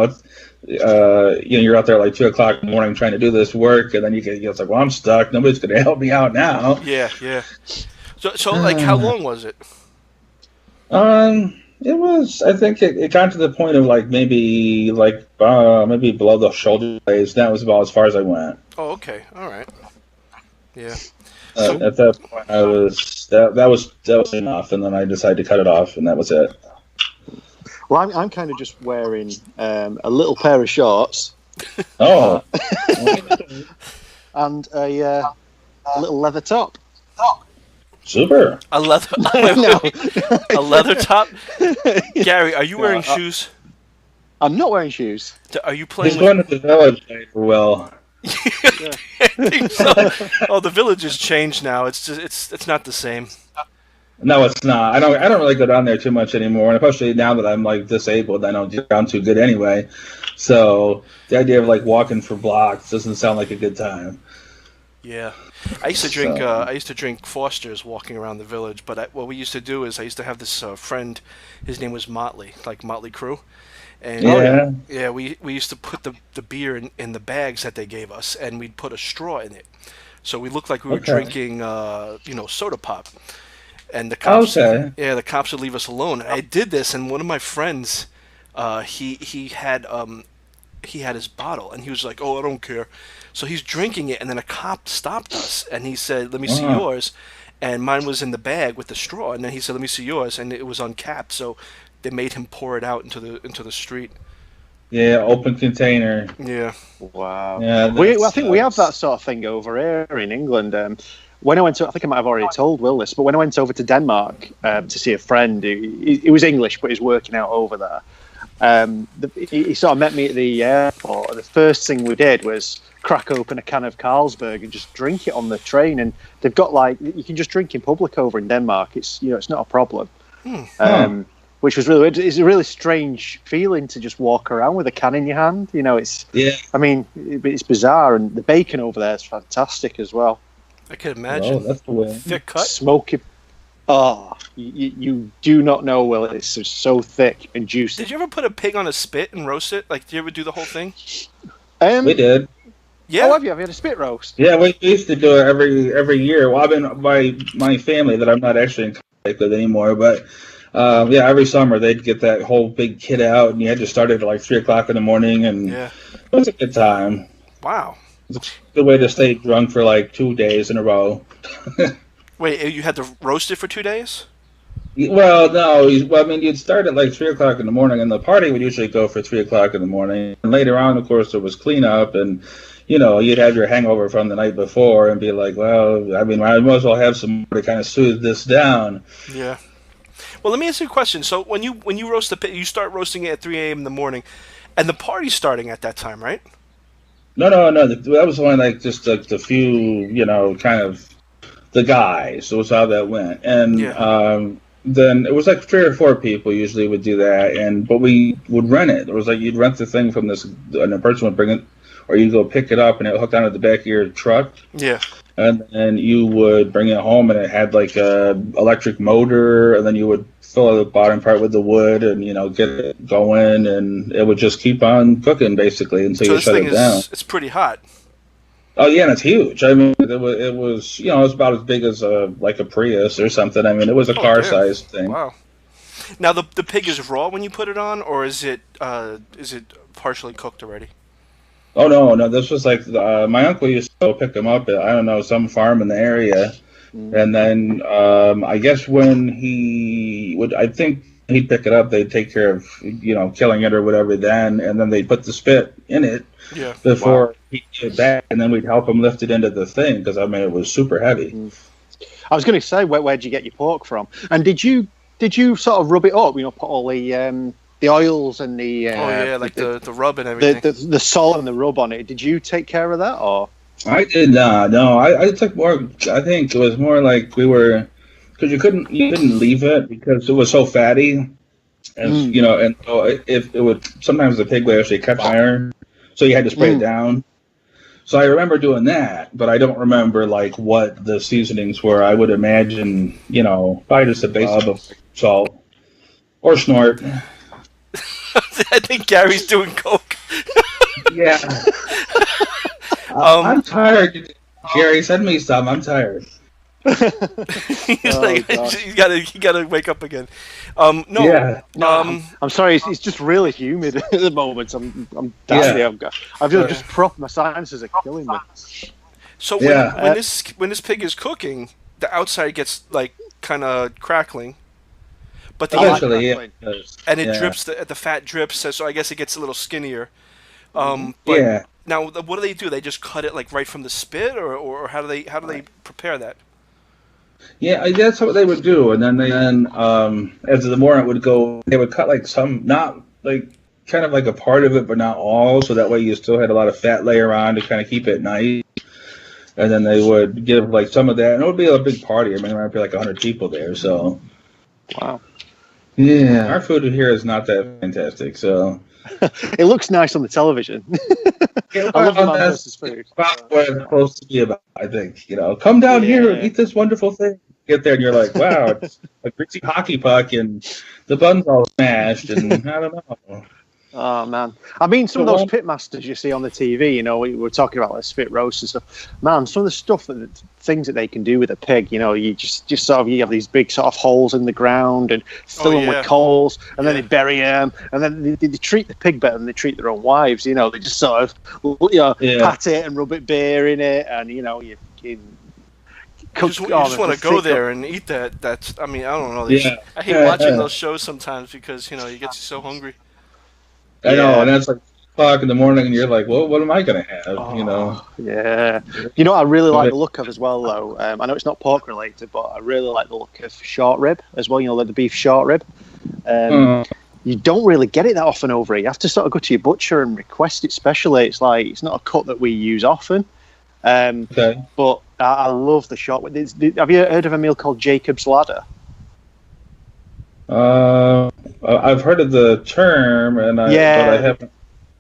out there 2 o'clock in the morning trying to do this work, and then it's well, I'm stuck. Nobody's going to help me out now. Yeah. So how long was it? It was. I think it got to the point of maybe below the shoulder blades. That was about as far as I went. Oh, okay, all right. Yeah. At that point, I was that was enough, and then I decided to cut it off, and that was it. Well, I'm kind of just wearing a little pair of shorts. Oh. And a little leather top. Super. A leather No. a leather top. Gary, are you wearing shoes? I'm not wearing shoes. Are you playing? He's going to the village for Will. I think so. Oh, the village has changed now. It's just it's not the same. No, it's not. I don't really go down there too much anymore, and especially now that I'm like disabled, I don't get down too good anyway. So the idea of like walking for blocks doesn't sound like a good time. Yeah, I used to drink. I used to drink Foster's walking around the village. But what we used to do is I used to have this friend. His name was Motley, like Motley Crue. And yeah, we used to put the beer in the bags that they gave us, and we'd put a straw in it, so we looked like we were drinking, soda pop. And the cops, the cops would leave us alone. I did this, and one of my friends, he had his bottle, and he was like, "Oh, I don't care." So he's drinking it, and then a cop stopped us, and he said, "Let me see yours." And mine was in the bag with the straw, and then he said, "Let me see yours," and it was uncapped. So they made him pour it out into the street. Yeah, open container. Yeah. Wow. Yeah, I think we have that sort of thing over here in England. When I went to, I think I might have already told Will this, but when I went over to Denmark to see a friend, he was English, but he's working out over there. He sort of met me at the airport, and the first thing we did was crack open a can of Carlsberg and just drink it on the train. And they've got you can just drink in public over in Denmark. It's it's not a problem. Which was really weird. It's a really strange feeling to just walk around with a can in your hand. I mean, it's bizarre, and the bacon over there is fantastic as well. I can imagine. Oh, that's the way. Thick cut. Smoky. Oh, you do not know, Will. It's just so thick and juicy. Did you ever put a pig on a spit and roast it? Like, did you ever do the whole thing? We did. Yeah. Oh, have you? Have you had a spit roast? Yeah, we used to do it every year. Well, I've been my family that I'm not actually in contact with anymore, but every summer they'd get that whole big kit out, and you had to start it at like 3:00 in the morning, and it was a good time. Wow. It's a good way to stay drunk for like 2 days in a row. Wait, you had to roast it for 2 days? Well, no. I mean, you'd start at like 3:00 in the morning, and the party would usually go for 3:00 in the morning. And later on, of course, there was cleanup, and you'd have your hangover from the night before, and be like, well, I mean, I might as well have some to kind of soothe this down. Yeah. Well, let me ask you a question. So when you roast the pig, you start roasting it at 3 a.m. in the morning, and the party's starting at that time, right? No. That was only like just like the few, kind of the guys. So was how that went, and then it was like 3 or 4 people usually would do that, but we would rent it. It was like you'd rent the thing from this, and a person would bring it, or you'd go pick it up, and it hooked onto the back of your truck. Yeah. And then you would bring it home, and it had like a electric motor, and then you would fill the bottom part with the wood, and get it going, and it would just keep on cooking basically until you shut it down. It's pretty hot. Oh yeah, and it's huge. I mean, it was it was about as big as a Prius or something. I mean, it was a car-sized thing. Wow. Now the pig is raw when you put it on, or is it partially cooked already? Oh no! This was like my uncle used to go pick them up at, I don't know, some farm in the area, and then I guess when I think he'd pick it up, they'd take care of killing it or whatever then, and then they'd put the spit in it before he'd get it back, and then we'd help him lift it into the thing because I mean it was super heavy. I was going to say, where'd you get your pork from? And did you sort of rub it up? Put all the oils and the the rub and everything, the salt and the rub on it. Did you take care of that, or? I did not. No, I took more. I think it was more like because you couldn't leave it because it was so fatty, and and so if it would sometimes the pig would actually catch iron, so you had to spray it down. So I remember doing that, but I don't remember like what the seasonings were. I would imagine probably just a base of salt or snort. I think Gary's doing coke. Yeah. I'm tired. Gary, send me some. I'm tired. He's you gotta wake up again. No. Yeah. I'm sorry. It's just really humid at the moment. I'm dying. I've just my sinuses are killing me. So Yeah. when this pig is cooking, the outside gets like kind of crackling, but the Eventually, crackling. yeah. and it Yeah. drips. The fat drips, so I guess it gets a little skinnier. But Yeah. now, what do they do? They just cut it like right from the spit, or how do they prepare that? Yeah, that's what they would do, and then as the more it would go, they would cut like some, not like kind of like a part of it, but not all, so that way you still had a lot of fat layer on to kind of keep it nice. And then they would give like some of that, and it would be a big party. I mean, there might be like 100 people there, so Wow. yeah, our food here is not that fantastic. So It looks nice on the television. yeah, I love the well, man that's versus food. about what it's supposed to be about. I think come down here and Yeah. eat this wonderful thing. Get there and you're like, wow, it's a greasy hockey puck and the bun's all smashed and I don't know. Oh man, I mean, some of those pit masters you see on the TV, we were talking about like spit roast and stuff. Man, some of the stuff things that they can do with a pig, you just sort of you have these big sort of holes in the ground and fill them with coals, and then they bury them, and then they treat the pig better than they treat their own wives. They just sort of pat it and rub it bare in it, and you just want to go there and eat that. That's I mean I don't know. I hate watching those shows sometimes because you get you so hungry. I know, and that's like 2:00 in the morning, and you're like, well, what am I going to have? Yeah. I really like the look of as well, though. I know it's not pork related, but I really like the look of short rib as well. Like the beef short rib. You don't really get it that often over here. You have to sort of go to your butcher and request it specially. It's like it's not a cut that we use often. But I love the short rib. Have you heard of a meal called Jacob's Ladder? I've heard of the term, but I haven't.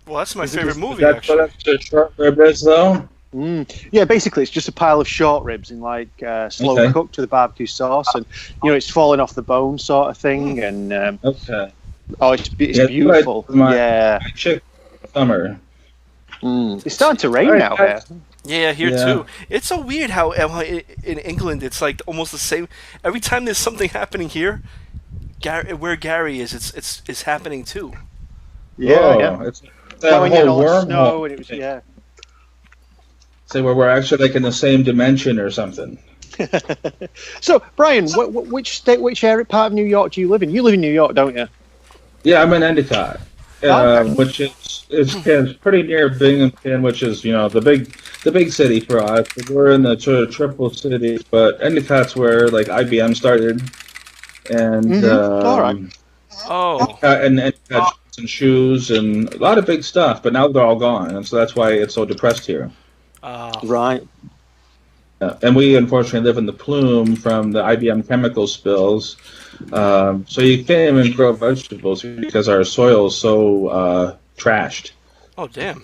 Well, that's my favorite movie. That's what the short rib is, though. Yeah, basically, it's just a pile of short ribs in slow cooked with a barbecue sauce, and it's falling off the bone sort of thing. And it's beautiful. My chick summer. It's starting to rain now here. Yeah, here too. It's so weird how in England it's like almost the same. Every time there's something happening here. Where Gary is, it's happening too. Yeah. It's that whole wormhole. And it was, Say where we're actually like in the same dimension or something. So, Brian, which area, part of New York do you live in? You live in New York, don't you? Yeah, I'm in Endicott, which is pretty near Binghamton, which is the big city for us. We're in the sort of triple cities, but Endicott's where like IBM started. And all right. And shoes and a lot of big stuff, but now they're all gone, and so that's why it's so depressed here. Right. And we unfortunately live in the plume from the IBM chemical spills, so you can't even grow vegetables because our soil is so trashed. Oh damn!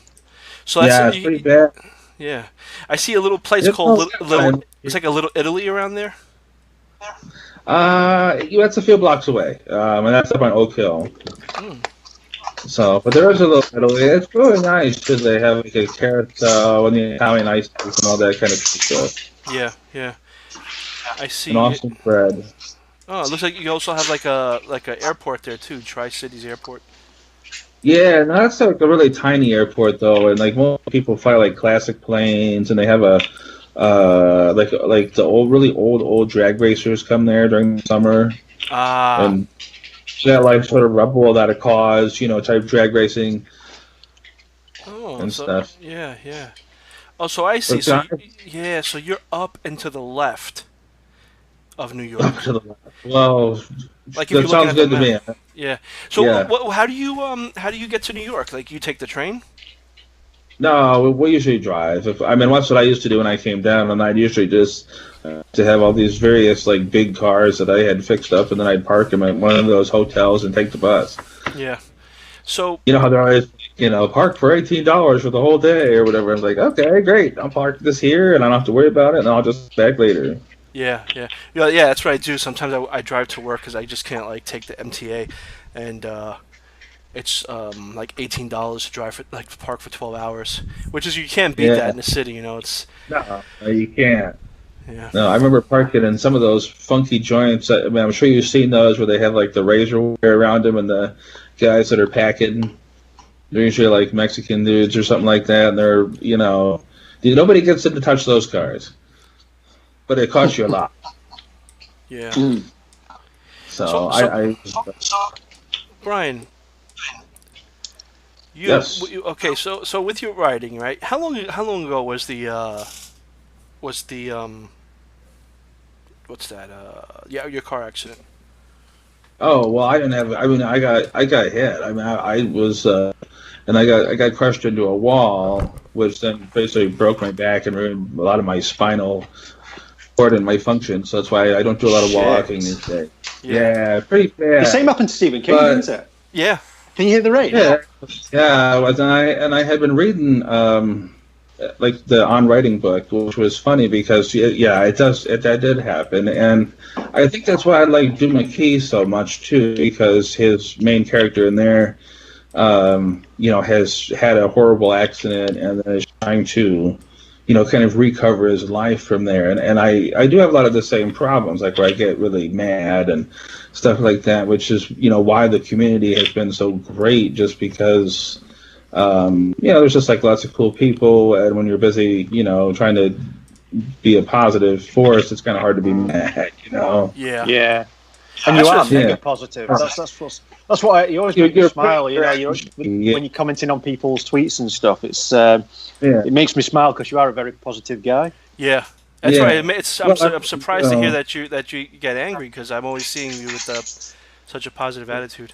So that's it's pretty bad. Yeah, I see a little place called Little. It's like a Little Italy around there. That's a few blocks away, and that's up on Oak Hill. So, but there is a little Italy. It's really nice because they have like a carousel and the Italian ice cream and all that kind of stuff. Yeah. I see. And awesome bread. Oh, it looks like you also have like a airport there too, Tri-Cities Airport. Yeah, no, that's like a really tiny airport though, and like most people fly like classic planes, and they have a like the really old drag racers come there during the summer. And that like sort of rebel that it caused, type drag racing. And stuff. Yeah. Oh, so I see. So you're up and to the left of New York. Up to the left. Well, like if that sounds good to me. Yeah. So how do you get to New York? Like you take the train? No, we usually drive. That's what I used to do when I came down, and I'd usually just to have all these various like big cars that I had fixed up, and then I'd park them at one of those hotels and take the bus. Yeah. So how they're always park for $18 for the whole day or whatever. I'm like, okay, great. I'll park this here, and I don't have to worry about it, and I'll just back later. Yeah. That's what I do. Sometimes I drive to work because I just can't like take the MTA, and it's like $18 to drive for to park for 12 hours, which is you can't beat that in the city. It's no, you can't. Yeah. No, I remember parking in some of those funky joints. I'm sure you've seen those where they have like the razor wire around them, and the guys that are packing, they're usually like Mexican dudes or something like that, and they're Nobody gets in to touch those cars, but it costs you a lot. Yeah. So I Brian, Yes. Okay, so with your writing, right? How long ago was the what's that? Yeah, your car accident. Oh well, I didn't have. I mean, I got hit. I mean, I was, and I got crushed into a wall, which then basically broke my back and ruined a lot of my spinal cord and my function. So that's why I don't do a lot of walking these days. Yeah, pretty bad. The same happened to Stephen King, didn't it? Yeah. Can you hear the rain? Yeah. And I had been reading like the On Writing book, which was funny because that did happen, and I think that's why I like Jim McKee so much too, because his main character in there, has had a horrible accident and then is trying to, kind of recover his life from there, and I do have a lot of the same problems, like where I get really mad and stuff like that, which is why the community has been so great, just because. There's just like lots of cool people, and when you're busy, trying to be a positive force, it's kind of hard to be mad, Yeah. And you are mega positive. That's what you always make me smile. When you're commenting on people's tweets and stuff, it makes me smile because you are a very positive guy. Yeah. That's right. I'm surprised to hear that you get angry, because I'm always seeing you with such a positive attitude.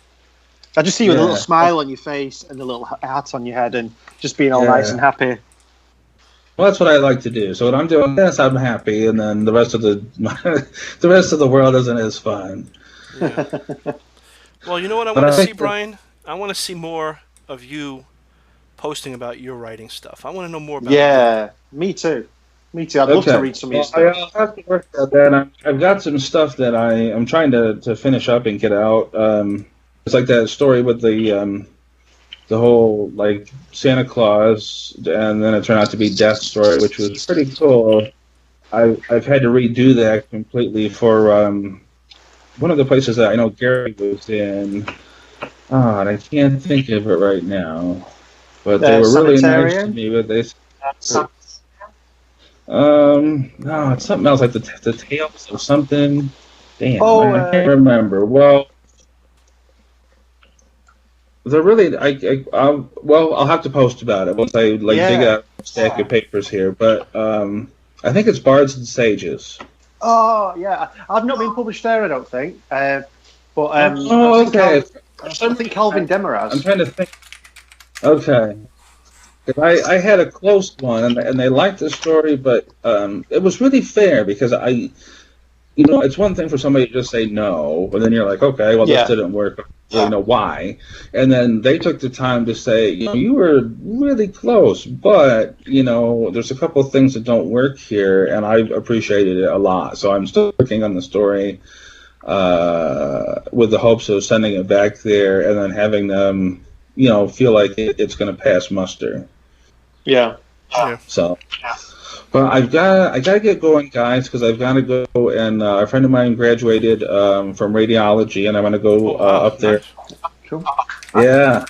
I just see you with a little smile on your face and a little hat on your head and just being all nice and happy. Well, that's what I like to do. So when I'm doing this, I'm happy, and then the rest of the world isn't as fun. Yeah. Well, you know what I want to see, Brian? I want to see more of you posting about your writing stuff. I want to know more about that. Me too. I'd love to read some of your stuff. I'll have to work on that. I've got some stuff that I'm trying to finish up and get out. It's like that story with the whole like Santa Claus, and then it turned out to be Death story, which was pretty cool. I've had to redo that completely for one of the places that I know Gary was in. Oh, and I can't think of it right now, but they were really nice to me. But they, no, it's something else, like the Tales of something. Damn, I can't remember. Well. They're really, I'll have to post about it once I dig out a stack of papers here. But I think it's Bards and Sages. Oh yeah, I've not been published there, I don't think. I think Calvin Demiraz. I'm trying to think. Okay, I had a close one, and they liked the story, but it was really fair because it's one thing for somebody to just say no, but then you're like, okay, well, this didn't work. Why? And then they took the time to say, you were really close, but, there's a couple of things that don't work here, and I appreciated it a lot. So I'm still working on the story with the hopes of sending it back there and then having them, feel like it's going to pass muster. Yeah. So... But I gotta get going, guys, because I've got to go. And a friend of mine graduated from radiology, and I'm gonna go up there. Cool. Yeah.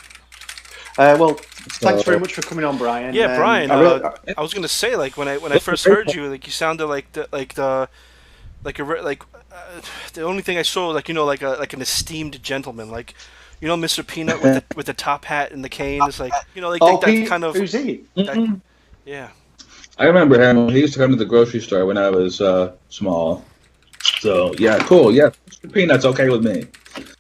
Thanks very much for coming on, Brian. Yeah, Brian. I was gonna say, like when I first heard you, like you sounded the only thing I saw, like an esteemed gentleman, like Mr. Peanut with the top hat and the cane. It's like that kind of. Who's he? Yeah. I remember him. He used to come to the grocery store when I was small. So, yeah, cool. Yeah, Mr. Peanut's okay with me.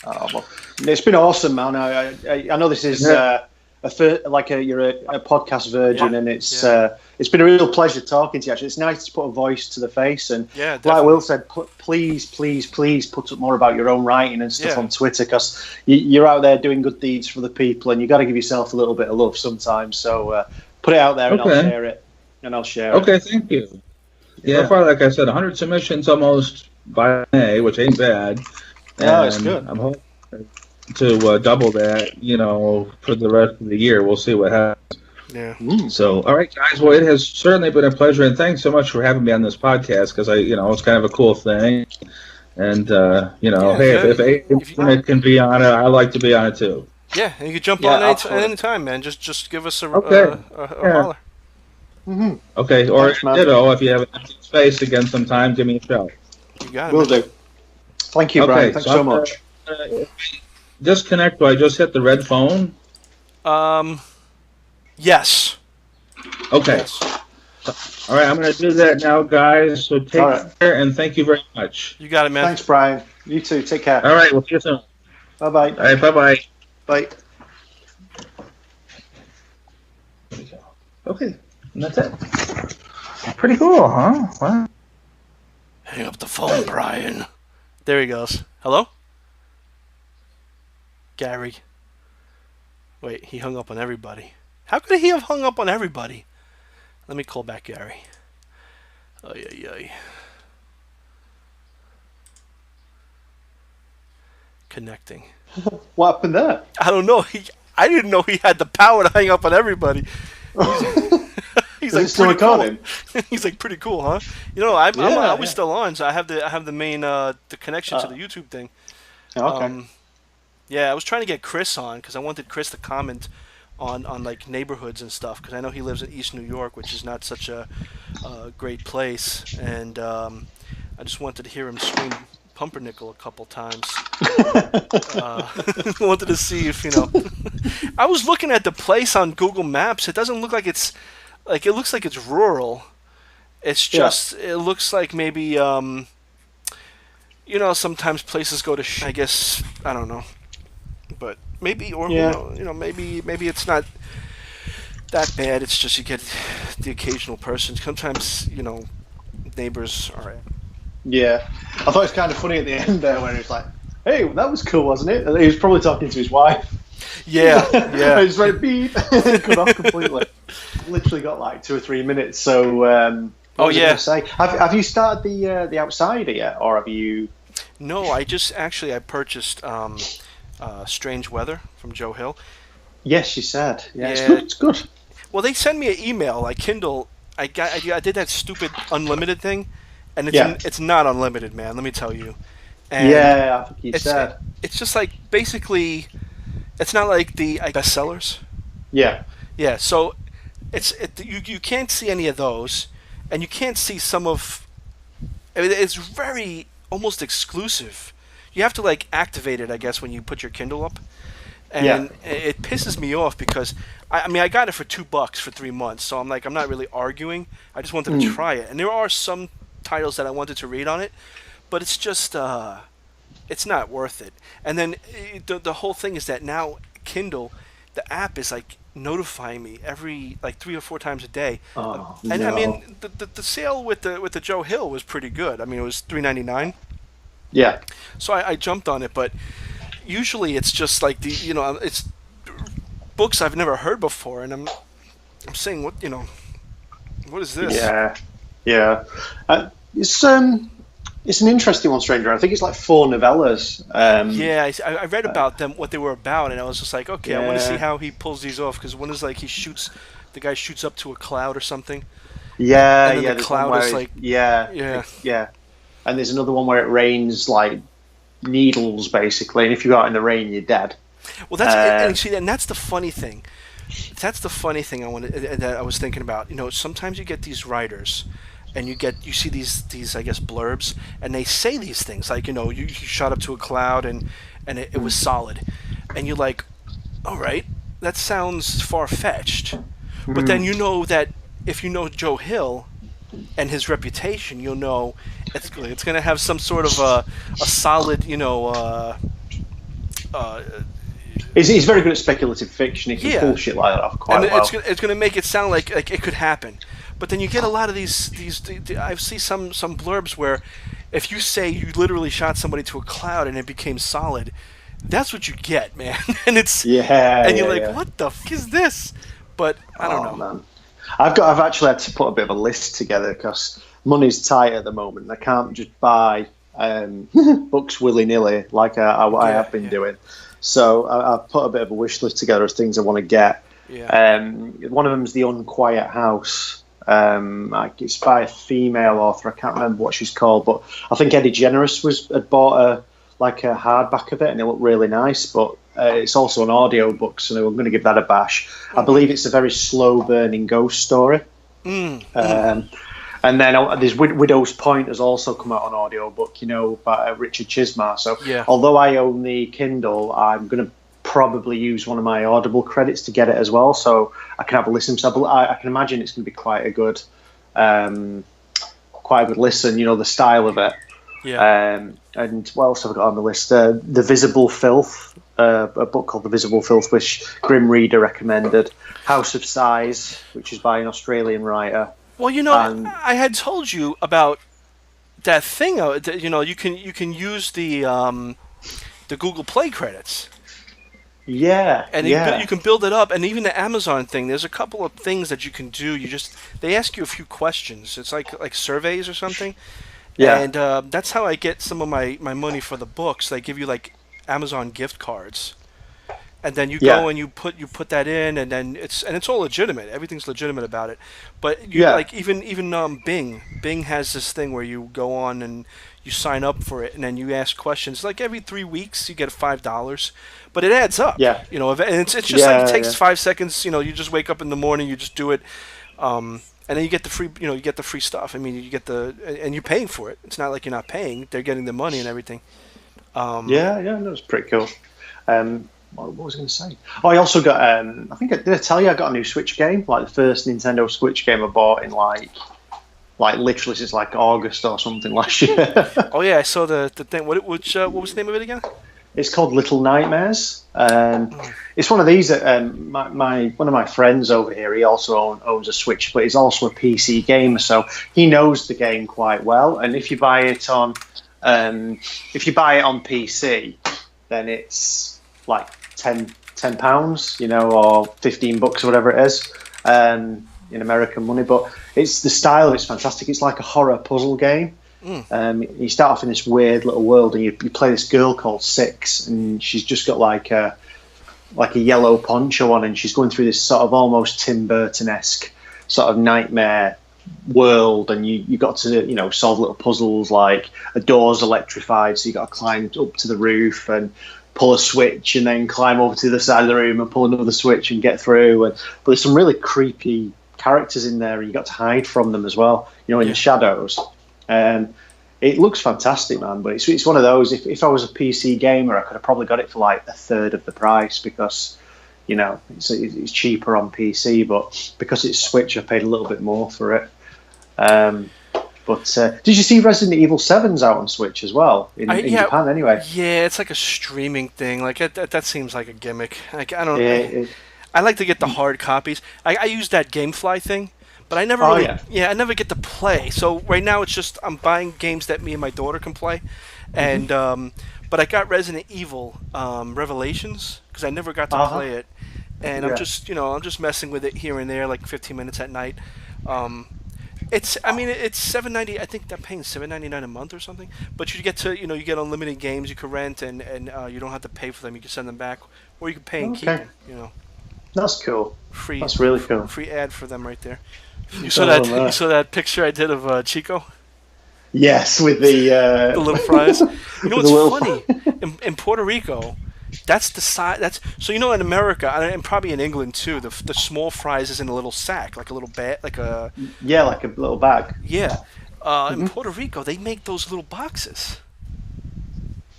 Oh, well, it's been awesome, man. I know this is you're a podcast virgin, and it's been a real pleasure talking to you. Actually, it's nice to put a voice to the face, and like Will said, please put up more about your own writing and stuff on Twitter, because you're out there doing good deeds for the people, and you got to give yourself a little bit of love sometimes. So put it out there, and I'll share it. Okay, thank you. Yeah, far, like I said, 100 submissions almost by May, which ain't bad. No, it's good. I'm hoping to double that, for the rest of the year. We'll see what happens. Yeah. So, all right, guys. Well, it has certainly been a pleasure, and thanks so much for having me on this podcast, because it's kind of a cool thing. And hey, if it can be on it, I like to be on it too. Yeah, and you can jump on at any time, man. Just give us a holler. Mm-hmm. Okay, or Thanks, man. ditto, if you have an empty space again sometime, give me a shout. You got it. Will man. do. Thank you, Brian. Thanks so much. Disconnect. Do I just hit the red phone? Yes. Okay. Yes. All right, I'm going to do that now, guys. So take care, and thank you very much. You got it, man. Thanks, Brian. You too. Take care. All right, we'll see you soon. Bye-bye. All right, bye-bye. Bye. Okay, and that's it. Pretty cool, huh? Wow. Hang up the phone, Brian. There he goes. Hello? Gary. Wait, he hung up on everybody. How could he have hung up on everybody? Let me call back Gary. Ay, ay, ay. Connecting. What happened there? I don't know. I didn't know he had the power to hang up on everybody. He's like, still pretty cool. recording? He's like, pretty cool, huh? You know, I was Yeah. still on, so I have the main the connection to the YouTube thing. Okay. Yeah, I was trying to get Chris on because I wanted Chris to comment on like neighborhoods and stuff because I know he lives in East New York, which is not such a great place, and I just wanted to hear him swing pumpernickel a couple times. Wanted to see if I was looking at the place on Google Maps. It doesn't look like it looks like it's rural. It's just it looks like maybe sometimes places go to I guess I don't know, but maybe maybe it's not that bad. It's just you get the occasional person. Sometimes neighbors are. Yeah. I thought it was kind of funny at the end there when he was like, "Hey, that was cool, wasn't it?" And he was probably talking to his wife. Yeah, yeah. He just went beep, cut off completely. Literally got like 2 or 3 minutes. So, what was I gonna say? Have you started the Outsider yet, or have you? No, I purchased Strange Weather from Joe Hill. Yes, you said. Yeah, Yeah. It's good. Well, they send me an email, like Kindle. I did that stupid unlimited thing, and it's not unlimited, man. Let me tell you. And I think you said. It's just like basically, it's not like the bestsellers. Yeah. Yeah. So you can't see any of those, and you can't see some of. I mean, it's very almost exclusive. You have to like activate it, I guess, when you put your Kindle up. And it pisses me off because I got it for $2 for 3 months, so I'm not really arguing. I just wanted to try it, and there are some titles that I wanted to read on it, but it's just it's not worth it. And then the whole thing is that now Kindle, the app is like notifying me every like 3 or 4 times a day. And I mean the sale with the Joe Hill was pretty good. I mean it was $3.99. Yeah. So I jumped on it, but usually it's just like it's books I've never heard before, and I'm saying what is this? Yeah. It's an interesting one, Stranger. I think it's like 4 novellas. I read about them, what they were about, and I was just like, okay, I want to see how he pulls these off, because one is like the guy shoots up to a cloud or something. Yeah, and then the cloud is like and there's another one where it rains like needles basically, and if you go out in the rain, you're dead. Well, that's the funny thing. That's the funny thing that I was thinking about. Sometimes you get these writers, and you see these I guess blurbs, and they say these things like you shot up to a cloud and it was solid, and you're like, all right, that sounds far fetched, but then that if you know Joe Hill and his reputation, you'll know it's going to have some sort of a solid He's very good at speculative fiction. He can pull shit like that off quite well. It's going to make it sound like it could happen. But then you get a lot of these I see some blurbs where if you say you literally shot somebody to a cloud and it became solid, that's what you get, man. And it's what the f is this? But I don't know. Man. I've actually had to put a bit of a list together because money's tight at the moment. I can't just buy books willy-nilly like I have been doing. So I've put a bit of a wish list together of things I want to get. Yeah. One of them is The Unquiet House. It's by a female author. I can't remember what she's called, but I think Eddie Generous had bought a hardback of it, and it looked really nice. But it's also an audio book, so I'm going to give that a bash. I believe it's a very slow-burning ghost story. And then there's Widow's Point has also come out on audiobook, by Richard Chismar. So Yeah. although I own the Kindle, I'm going to probably use one of my Audible credits to get it as well, so I can have a listen. So I can imagine it's going to be quite a good listen. The style of it. Yeah. And what else have I got on the list? The Visible Filth, a book called The Visible Filth, which Grim Reader recommended. House of Sighs, which is by an Australian writer. Well, I had told you about that thing. You can use the Google Play credits. Yeah, and you can build it up, and even the Amazon thing. There's a couple of things that you can do. They ask you a few questions. It's like surveys or something. Yeah, and that's how I get some of my money for the books. They give you like Amazon gift cards. And then you go and you put that in, and then it's all legitimate. Everything's legitimate about it. But like even Bing has this thing where you go on and you sign up for it, and then you ask questions. Like every 3 weeks you get $5, but it adds up. Yeah. And it's just like it takes 5 seconds. You just wake up in the morning, you just do it, and then you get the free you get the free stuff. I mean, you get and you're paying for it. It's not like you're not paying. They're getting the money and everything. No, it's pretty cool. What was I going to say? Oh, I also got. Did I tell you I got a new Switch game? Like the first Nintendo Switch game I bought in like literally since like August or something last year. Oh yeah, I saw the thing. What was the name of it again? It's called Little Nightmares. It's one of these that one of my friends over here. He also owns a Switch, but he's also a PC gamer, so he knows the game quite well. And if you buy it on PC, then it's like £10, or $15 or whatever it is, in American money. But the style of it's fantastic. It's like a horror puzzle game. You start off in this weird little world, and you play this girl called Six, and she's just got like a yellow poncho on, and she's going through this sort of almost Tim Burton-esque sort of nightmare world, and you got to solve little puzzles, like a door's electrified, so you got to climb up to the roof and pull a switch, and then climb over to the side of the room and pull another switch and get through. But there's some really creepy characters in there, and you got to hide from them as well, in the shadows. It looks fantastic, man. But it's one of those. If I was a PC gamer, I could have probably got it for like a third of the price, because it's cheaper on PC. But because it's Switch, I paid a little bit more for it. But did you see Resident Evil 7's out on Switch as well in Japan? Anyway, yeah, it's like a streaming thing. Like that seems like a gimmick. Like I don't. I like to get the hard copies. I use that GameFly thing, but I never I never get to play. So right now it's just I'm buying games that me and my daughter can play, and but I got Resident Evil Revelations because I never got to play it, and I'm just messing with it here and there, like 15 minutes at night. It's $7.90. I think they're paying $7.99 a month or something. But you get to you get unlimited games you can rent, and you don't have to pay for them. You can send them back, or you can pay and keep them. That's cool. Free. That's really cool. Free ad for them right there. You saw that? You saw that picture I did of Chico? Yes, with the little fries. You know what's funny? In Puerto Rico, that's the size. In America and probably in England too. The small fries is in a little sack, like a little bag, like a little bag. Yeah. In Puerto Rico, they make those little boxes.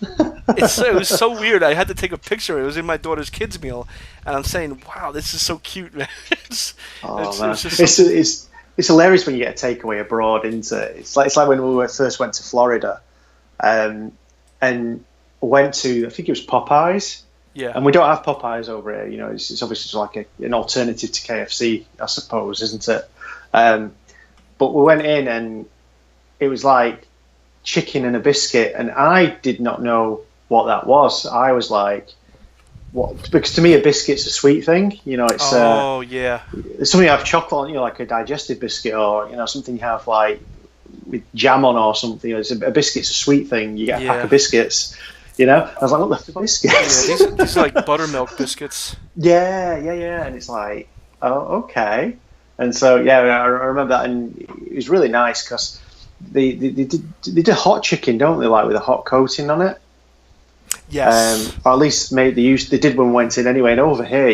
It was so weird. I had to take a picture. It was in my daughter's kids meal, and I'm saying, "Wow, this is so cute, man." It's hilarious when you get a takeaway abroad. It's like when we first went to Florida, and went to, I think it was Popeyes. Yeah. And we don't have Popeyes over here. It's obviously just like an alternative to KFC, I suppose, isn't it? But we went in, and it was like chicken and a biscuit, and I did not know what that was. I was like, what? Because to me, a biscuit's a sweet thing. It's it's something you have chocolate on, like a digestive biscuit, or something you have like with jam on or something. A biscuit's a sweet thing. You get a pack of biscuits. I was like, what the biscuits? Yeah, these are like buttermilk biscuits. Yeah, and it's like, oh, okay. And so I remember that, and it was really nice because they did hot chicken, don't they? Like with a hot coating on it. Yes. Or at least they did when we went in anyway. And over here,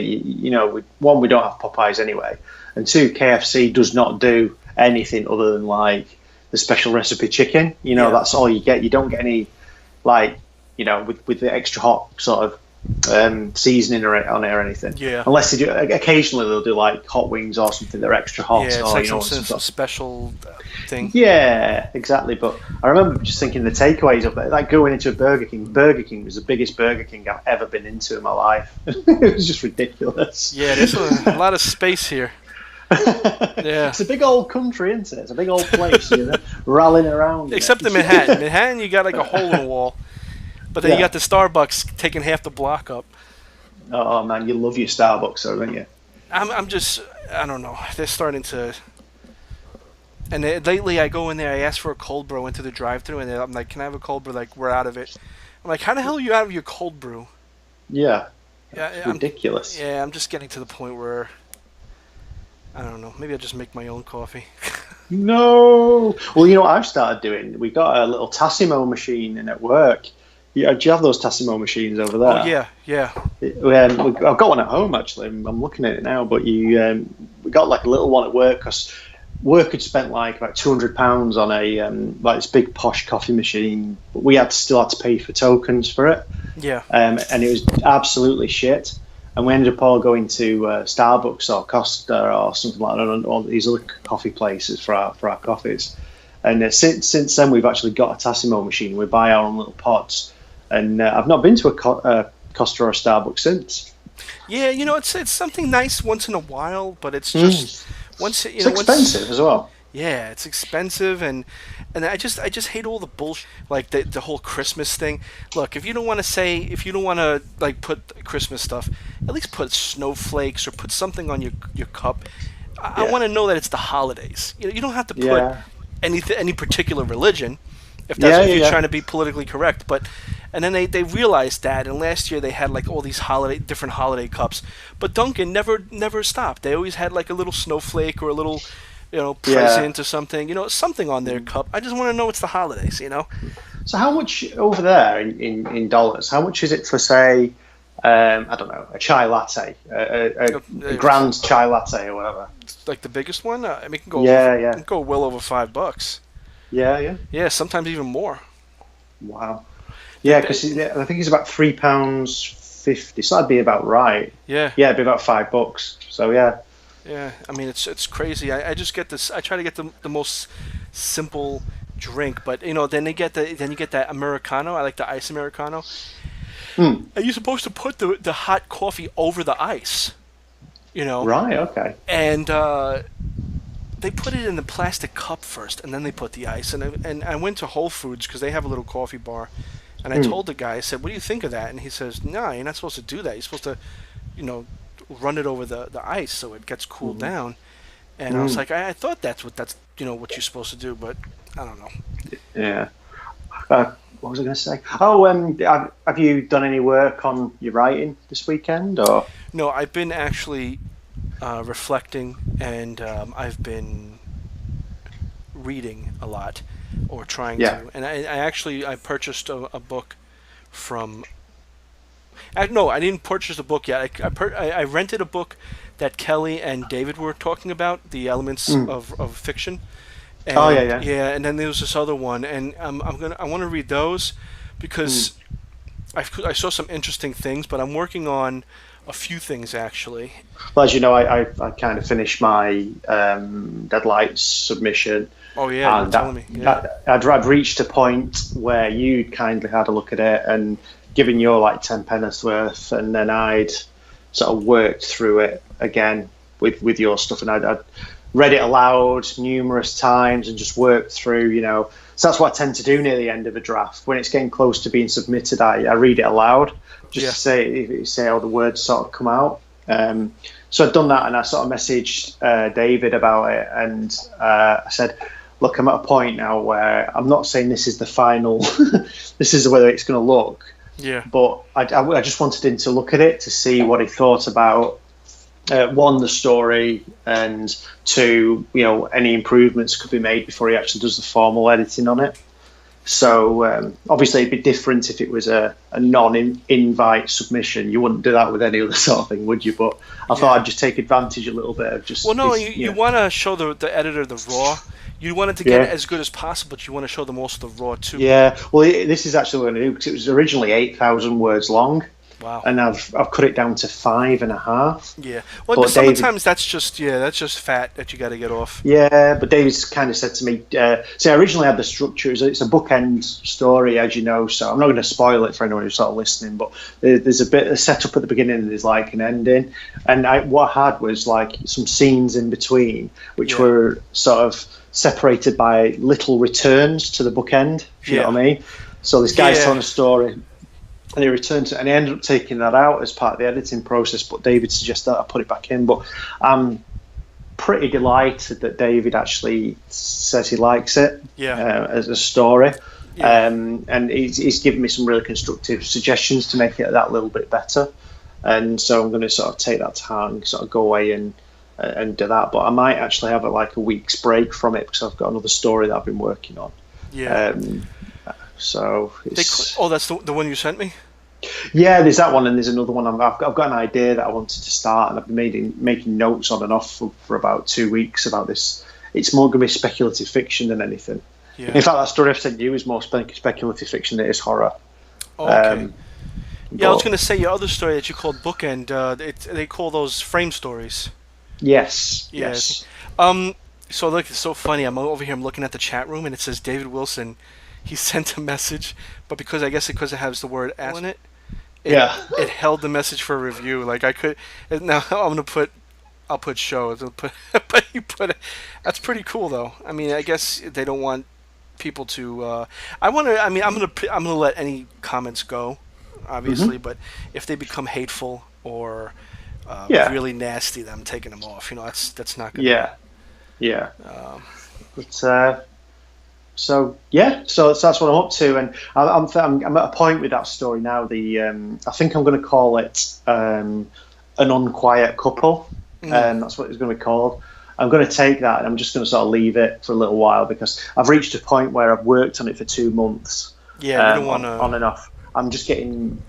one, we don't have Popeyes anyway, and two, KFC does not do anything other than like the special recipe chicken. That's all you get. You don't get any like with the extra hot sort of seasoning on it or anything. Yeah. Unless they do, occasionally they'll do like hot wings or something that are extra hot. Yeah, it's or, like some special thing. Yeah, exactly. But I remember just thinking the takeaways up there, like going into a Burger King. Burger King was the biggest Burger King I've ever been into in my life. It was just ridiculous. Yeah, there's a lot of space here. Yeah. It's a big old country, isn't it? It's a big old place, rallying around. Except in Manhattan. Manhattan, you got like a hole in the wall. But then you got the Starbucks taking half the block up. Oh man, you love your Starbucks, though, don't you? I don't know. They're starting to. And lately, I go in there. I ask for a cold brew into the drive-thru, and I'm like, "Can I have a cold brew?" Like, we're out of it. I'm like, "How the hell are you out of your cold brew?" Yeah. Yeah, Ridiculous. I'm just getting to the point where I don't know. Maybe I'll just make my own coffee. No. Well, what I've started doing? We got a little Tassimo machine in at work. Yeah, do you have those Tassimo machines over there? Oh yeah. I've got one at home actually. I'm looking at it now. But we got like a little one at work because work had spent like about £200 on a like this big posh coffee machine. But we still had to pay for tokens for it. Yeah. And it was absolutely shit. And we ended up all going to Starbucks or Costa or something like that, or these other coffee places for our coffees. And since then, we've actually got a Tassimo machine. We buy our own little pods. And I've not been to a Costa or a Starbucks since. Yeah, it's something nice once in a while, but it's just it's expensive as well. Yeah, it's expensive, and I just hate all the bullshit, like the whole Christmas thing. Look, if you don't want to like put Christmas stuff, at least put snowflakes or put something on your cup. I want to know that it's the holidays. You don't have to put any particular religion, if you're trying to be politically correct, but. And then they realized that, and last year they had like all these different holiday cups. But Dunkin' never stopped. They always had like a little snowflake or a little, present or something. Something on their cup. I just want to know it's the holidays. So how much over there in dollars? How much is it for say, I don't know, a chai latte, a grand chai latte or whatever? Like the biggest one. It can go. It can go well over $5. Yeah. Yeah, sometimes even more. Wow. Yeah, because I think it's about £3.50, so that'd be about right. Yeah. Yeah, it'd be about $5. So yeah. Yeah, I mean it's crazy. I just get this. I try to get the most simple drink, but then you get that Americano. I like the ice Americano. And you're supposed to put the hot coffee over the ice. Right. Okay. And they put it in the plastic cup first, and then they put the ice. And I went to Whole Foods because they have a little coffee bar. And I told the guy, I said, "What do you think of that?" And he says, "No, you're not supposed to do that. You're supposed to, run it over the ice so it gets cooled down." And I was like, I thought that's what you're supposed to do, but I don't know. Yeah. What was I going to say? Oh, have you done any work on your writing this weekend, or? No, I've been actually reflecting, and I've been reading a lot. Or trying to, and I purchased a book from. No, I didn't purchase a book yet. I rented a book that Kelly and David were talking about, the elements of fiction. And, yeah, and then there was this other one, and I want to read those because I saw some interesting things, but I'm working on a few things actually. Well, as you know, I kind of finished my Deadlight submission. Oh yeah, you're telling me. Yeah. I'd reached a point where you kindly had a look at it and given your like 10 pence worth, and then I'd sort of worked through it again with your stuff, and I'd read it aloud numerous times and just worked through. So that's what I tend to do near the end of a draft. When it's getting close to being submitted, I read it aloud just to say how the words sort of come out. So I'd done that, and I sort of messaged David about it, and I said, look, I'm at a point now where I'm not saying this is the final, this is the way it's going to look. Yeah. But I just wanted him to look at it to see what he thought about, one, the story, and two, any improvements could be made before he actually does the formal editing on it. So obviously it'd be different if it was a non-invite submission. You wouldn't do that with any other sort of thing, would you? But I thought I'd just take advantage a little bit of just. Well, no, you want to show the editor the raw. You want it to get it as good as possible, but you want to show them also the raw too. Yeah, well, this is actually what I'm going to do because it was originally 8,000 words long. Wow. And I've cut it down to 5.5. Yeah. Well, but sometimes that's just fat that you got to get off. Yeah, but David's kind of said to me, see, I originally had the structure. It's a bookend story, as you know, so I'm not going to spoil it for anyone who's sort of listening, but there's a bit of setup at the beginning and there's like an ending. And what I had was like some scenes in between, which were sort of separated by little returns to the bookend, if you know what I mean. So this guy's telling a story. And he returned to, and he ended up taking that out as part of the editing process. But David suggested that I put it back in. But I'm pretty delighted that David actually says he likes it as a story. Yeah. And he's given me some really constructive suggestions to make it that little bit better. And so I'm going to sort of take that to heart and sort of go away and do that. But I might actually have like a week's break from it because I've got another story that I've been working on. Yeah. So it's... that's the one you sent me? Yeah, there's that one, and there's another one. I've got an idea that I wanted to start, and I've been making notes on and off for about 2 weeks about this. It's more going to be speculative fiction than anything. Yeah. In fact, that story I've sent you is more speculative fiction than it is horror. Oh, okay. I was going to say your other story that you called Bookend. They call those frame stories. Yes. Yes. So look, it's so funny. I'm over here. I'm looking at the chat room, and it says David Wilson. He sent a message, but because it has the word "ass" in it, it held the message for review. Like I could now, I'll put shows. But he put it. That's pretty cool, though. I mean, I guess they don't want people to. I'm gonna let any comments go, obviously. But if they become hateful or really nasty, then I'm taking them off. You know, that's not good. Yeah. So that's what I'm up to, and I'm at a point with that story now. I think I'm going to call it an unquiet couple, and that's what it's going to be called. I'm going to take that, and I'm just going to sort of leave it for a little while because I've reached a point where I've worked on it for 2 months. Yeah, you don't want to on and off. I'm just getting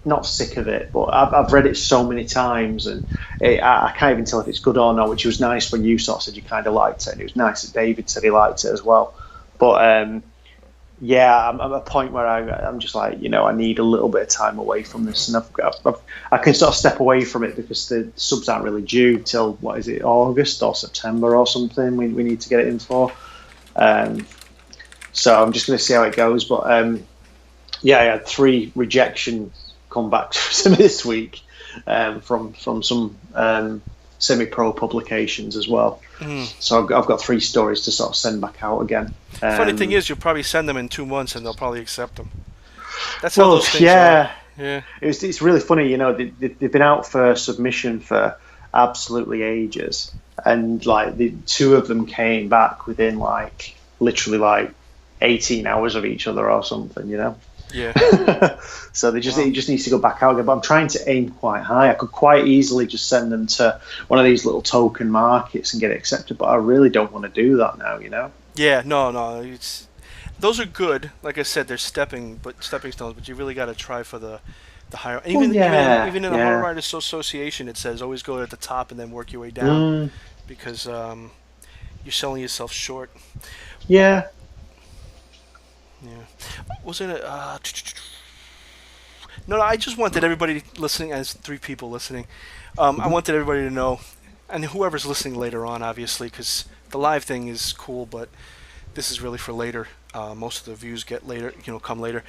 not sick of it, but I've read it so many times, and I can't even tell if it's good or not. Which was nice when you sort of said you kind of liked it, and it was nice that David said he liked it as well. But I'm at a point where I'm just like, I need a little bit of time away from this, and I can sort of step away from it because the subs aren't really due till what is it, August or September or something. We need to get it in for. So I'm just going to see how it goes. But I had 3 rejections come back to me this week from some semi-pro publications as well. So I've got 3 stories to sort of send back out again. Funny thing is, you'll probably send them in 2 months and they'll probably accept them. That's how those things are. Yeah. It's really funny, they've been out for submission for absolutely ages, and like the 2 of them came back within literally 18 hours of each other or something, Yeah. So it just needs to go back out again. But I'm trying to aim quite high. I could quite easily just send them to one of these little token markets and get it accepted, but I really don't want to do that now, Yeah, no. Those are good. Like I said, they're stepping stones, but you really got to try for the higher. Even in the Horror Writers Association, it says always go at the top and then work your way down because you're selling yourself short. Yeah. Yeah. Was it No, I just wanted everybody listening, as 3 people listening, I wanted everybody to know, and whoever's listening later on, obviously, because the live thing is cool, but this is really for later. Most of the views get later, come later.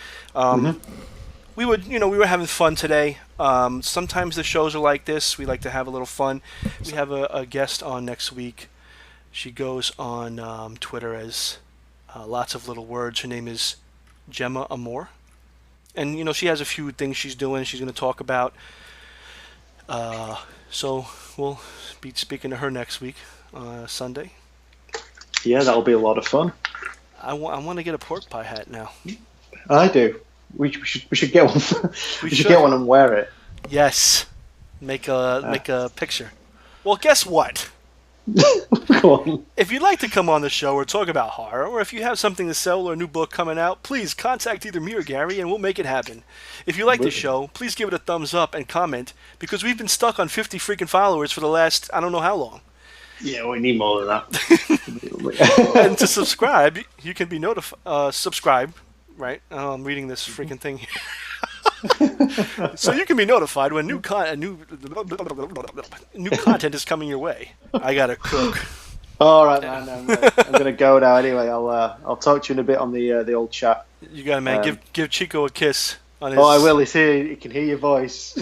We were having fun today. Sometimes the shows are like this. We like to have a little fun. We have a guest on next week. She goes on Twitter as lots of little words. Her name is Gemma Amor. And, she has a few things she's doing. She's going to talk about. So we'll be speaking to her next week, Sunday. Yeah, that'll be a lot of fun. I want to get a pork pie hat now. I do. We should get one. We should get one and wear it. Yes. Make a picture. Well, guess what? Go on. If you'd like to come on the show or talk about horror, or if you have something to sell or a new book coming out, please contact either me or Gary and we'll make it happen. If you like the show, please give it a thumbs up and comment, because we've been stuck on 50 freaking followers for the last, I don't know how long. Yeah, we need more than that. And to subscribe, you can be notified. Subscribe, right? I'm reading this freaking thing here. So you can be notified when new content is coming your way. I gotta cook. All right, man. I'm gonna go now. Anyway, I'll talk to you in a bit on the old chat. You gotta, man. Give Chico a kiss on his. Oh, I will. He's here. He can hear your voice.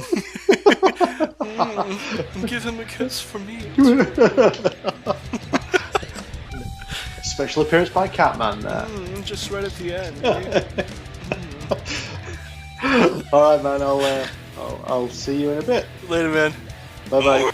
Give him a kiss for me. Special appearance by Catman there. Just right at the end. All right, man. I'll see you in a bit. Later, man. Bye bye.